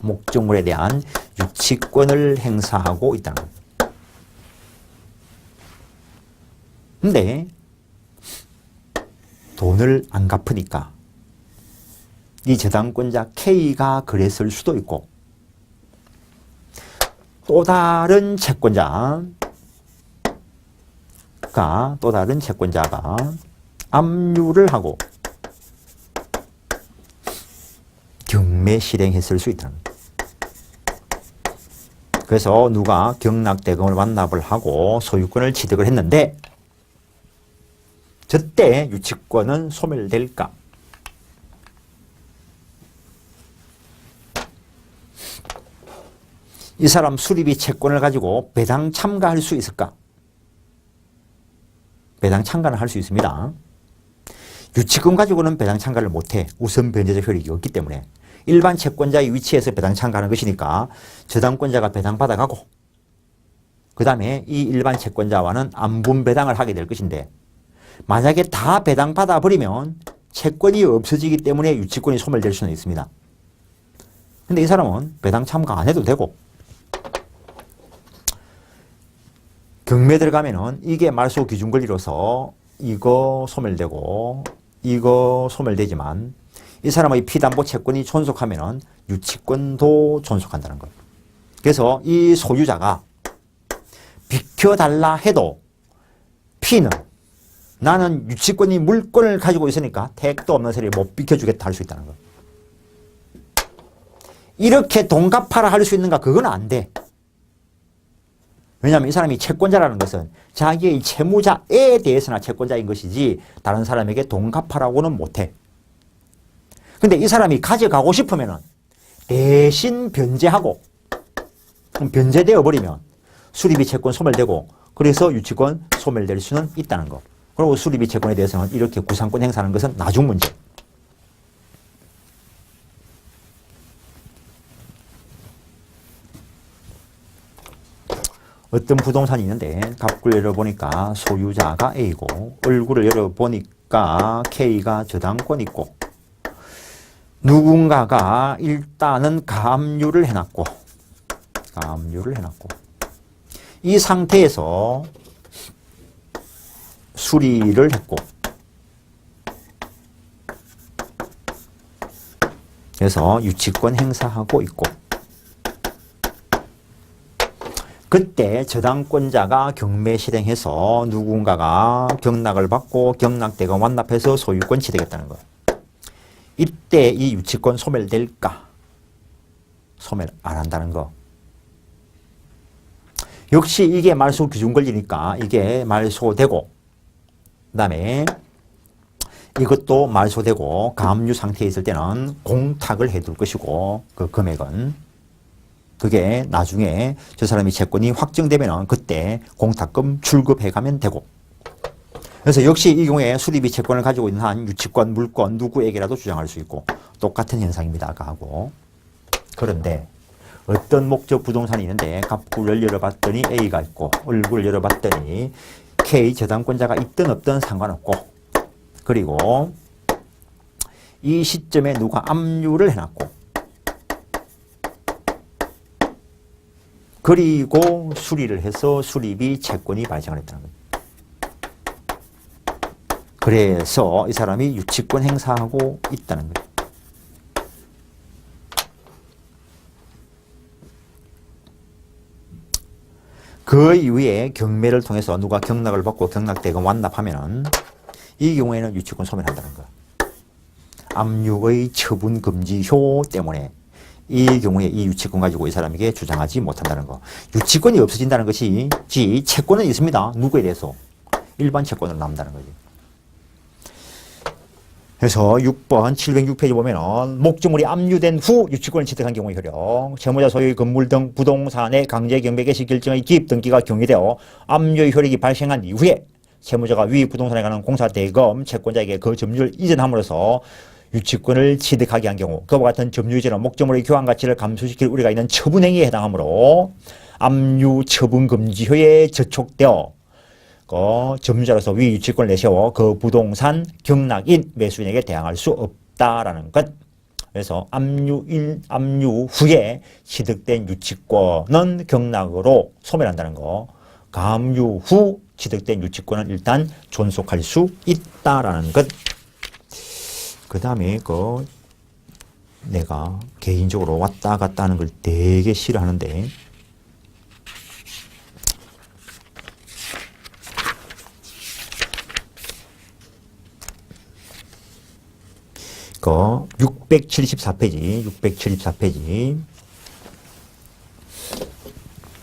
목적물에 대한 유치권을 행사하고 있다는 거죠. 근데 돈을 안 갚으니까 이 저당권자 K가 그랬을 수도 있고 또 다른 채권자가 압류를 하고 경매 실행했을 수 있다는 거예요. 그래서 누가 경락대금을 완납을 하고 소유권을 취득을 했는데 저때 유치권은 소멸될까? 이 사람 수리비 채권을 가지고 배당 참가할 수 있을까? 배당 참가는 할 수 있습니다. 유치권 가지고는 배당 참가를 못해. 우선 변제적 효력이 없기 때문에. 일반 채권자의 위치에서 배당 참가하는 것이니까 저당권자가 배당 받아가고 그 다음에 이 일반 채권자와는 안분 배당을 하게 될 것인데 만약에 다 배당 받아버리면 채권이 없어지기 때문에 유치권이 소멸될 수는 있습니다. 근데 이 사람은 배당 참가 안 해도 되고 경매 들어가면은 이게 말소 기준 권리로서 이거 소멸되고 이거 소멸되지만 이 사람의 피담보 채권이 존속하면은 유치권도 존속한다는 거예요. 그래서 이 소유자가 비켜달라 해도 P는 나는 유치권이 물권을 가지고 있으니까 택도 없는 소리 못 비켜주겠다 할 수 있다는 거예요. 이렇게 돈 갚아라 할 수 있는가? 그건 안 돼. 왜냐하면 이 사람이 채권자라는 것은 자기의 채무자에 대해서나 채권자인 것이지 다른 사람에게 돈 갚아라고는 못해. 근데 이 사람이 가져가고 싶으면 대신 변제하고 변제되어 버리면 수리비 채권 소멸되고 그래서 유치권 소멸될 수는 있다는 거. 그리고 수리비 채권에 대해서는 이렇게 구상권 행사하는 것은 나중 문제. 어떤 부동산이 있는데 갑구를 열어보니까 소유자가 A고 을구를 열어보니까 K가 저당권 있고 누군가가 일단은 가압류를 해놨고 이 상태에서 수리를 했고 그래서 유치권 행사하고 있고 그때 저당권자가 경매 실행해서 누군가가 경락을 받고 경락대금 완납해서 소유권 취득했다는 거예요. 이때 이 유치권 소멸될까? 소멸 안 한다는 거. 역시 이게 말소 기준 권리니까 이게 말소되고 그 다음에 이것도 말소되고 가압류 상태에 있을 때는 공탁을 해둘 것이고 그 금액은 그게 나중에 저 사람이 채권이 확정되면 그때 공탁금 출급해가면 되고 그래서 역시 이 경우에 수리비 채권을 가지고 있는 한 유치권, 물권 누구에게라도 주장할 수 있고 똑같은 현상입니다. 아까 하고. 그런데 어떤 목적 부동산이 있는데 갑구를 열어봤더니 A가 있고 얼굴을 열어봤더니 K 저당권자가 있든 없든 상관없고, 그리고 이 시점에 누가 압류를 해놨고, 그리고 수리를 해서 수리비 채권이 발생을 했다는 거예요. 그래서 이 사람이 유치권 행사하고 있다는 거예요. 그 이후에 경매를 통해서 누가 경락을 받고 경락대금 완납하면은 이 경우에는 유치권 소멸한다는 거예요. 압류의 처분 금지효 때문에 이 경우에 이 유치권 가지고 이 사람에게 주장하지 못한다는 거. 유치권이 없어진다는 것이 채권은 있습니다. 누구에 대해서? 일반 채권으로 남는다는 거지. 그래서 6번 706페이지 보면은 목적물이 압류된 후 유치권을 취득한 경우의 효력, 채무자 소유의 건물 등 부동산의 강제 경매 개시 결정의 기입 등기가 경위되어 압류의 효력이 발생한 이후에 채무자가 위 부동산에 관한 공사 대금 채권자에게 그 점유를 이전함으로써 유치권을 취득하게 한 경우, 그와 같은 점유 이전은 목적물의 교환 가치를 감소시킬 우려가 있는 처분 행위에 해당하므로 압류 처분 금지효에 저촉되어 점유자로서 위 유치권을 내세워 그 부동산 경락인 매수인에게 대항할 수 없다라는 것. 그래서 압류 후에 취득된 유치권은 경락으로 소멸한다는 거. 감유 후 취득된 유치권은 일단 존속할 수 있다라는 것. 그 다음에 내가 개인적으로 왔다 갔다 하는 걸 되게 싫어하는데, 그 674페이지.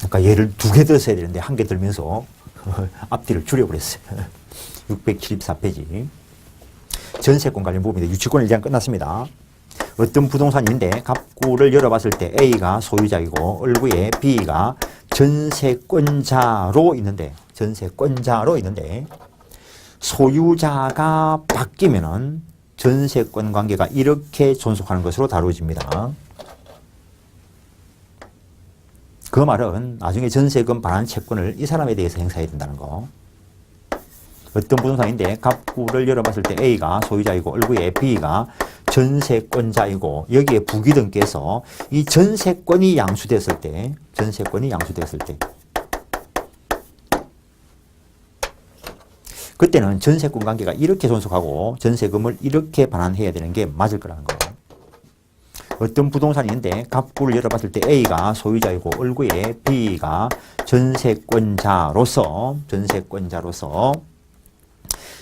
아까 얘를 2개 더 써야 되는데 1개 들면서 앞뒤를 줄여버렸어요. 674페이지. 전세권 관련 부분인데 유치권 일장 끝났습니다. 어떤 부동산인데 갑구를 열어봤을 때 A가 소유자이고 얼구에 B가 전세권자로 있는데 소유자가 바뀌면은 전세권 관계가 이렇게 존속하는 것으로 다루어집니다. 그 말은 나중에 전세금 반환 채권을 이 사람에 대해서 행사해야 된다는 거. 어떤 부동산인데 갑구를 열어봤을 때 A가 소유자이고 얼구에 B가 전세권자이고 여기에 부기등께서 이 전세권이 양수됐을 때 그때는 전세권 관계가 이렇게 존속하고 전세금을 이렇게 반환해야 되는 게 맞을 거라는 거예요. 어떤 부동산인데 갑구를 열어봤을 때 A가 소유자이고 얼구에 B가 전세권자로서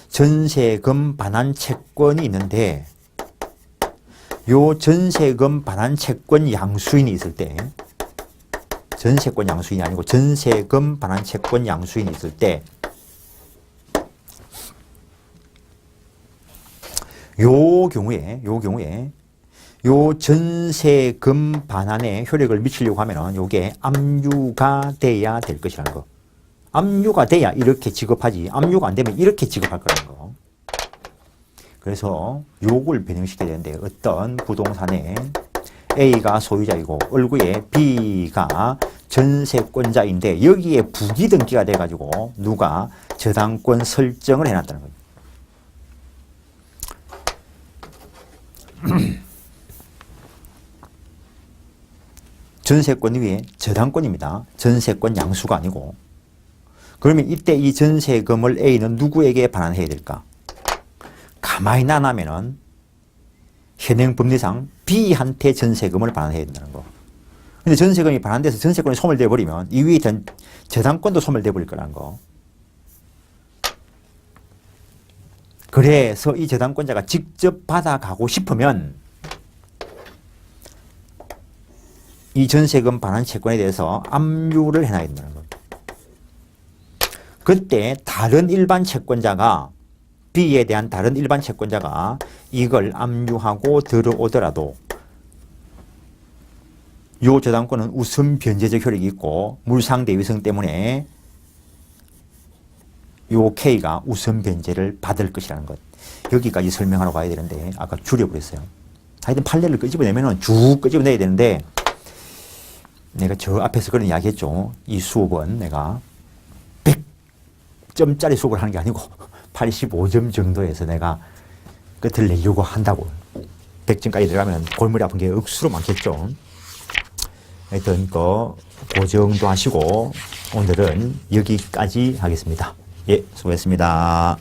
전세금 반환 채권이 있는데 요 전세금 반환 채권 양수인이 있을 때 전세권 양수인이 아니고 전세금 반환 채권 양수인이 있을 때 요 경우에 요 전세금 반환에 효력을 미치려고 하면은 요게 압류가 돼야 될 것이라는 거. 압류가 돼야 이렇게 지급하지. 압류가 안 되면 이렇게 지급할 거라는 거. 그래서 요걸 변형시켜야 되는데 어떤 부동산에 A가 소유자이고 얼구에 B가 전세권자인데 여기에 부기등기가 돼가지고 누가 저당권 설정을 해놨다는 거예요. 전세권 위에 저당권입니다. 전세권 양수가 아니고. 그러면 이때 이 전세금을 A는 누구에게 반환해야 될까? 가만히 나면 현행 법리상 B한테 전세금을 반환해야 된다는 거. 근데 전세금이 반환돼서 전세권이 소멸돼 버리면 이 위에 저당권도 소멸돼 버릴 거라는 거. 그래서 이 저당권자가 직접 받아가고 싶으면 이 전세금 반환 채권에 대해서 압류를 해놔야 된다는 겁니다. 그때 다른 일반 채권자가 B에 대한 다른 일반 채권자가 이걸 압류하고 들어오더라도 이 저당권은 우선 변제적 효력이 있고 물상대위성 때문에 요 K가 우선 변제를 받을 것이라는 것. 여기까지 설명하러 가야 되는데 아까 줄여버렸어요. 하여튼 판례를 끄집어내면 쭉 끄집어내야 되는데 내가 저 앞에서 그런 이야기 했죠. 이 수업은 내가 100점짜리 수업을 하는 게 아니고 85점 정도에서 내가 끝을 내려고 한다고. 100점까지 들어가면 골머리 아픈 게 억수로 많겠죠. 하여튼 그 정도 하시고 오늘은 여기까지 하겠습니다. 예, 수고했습니다.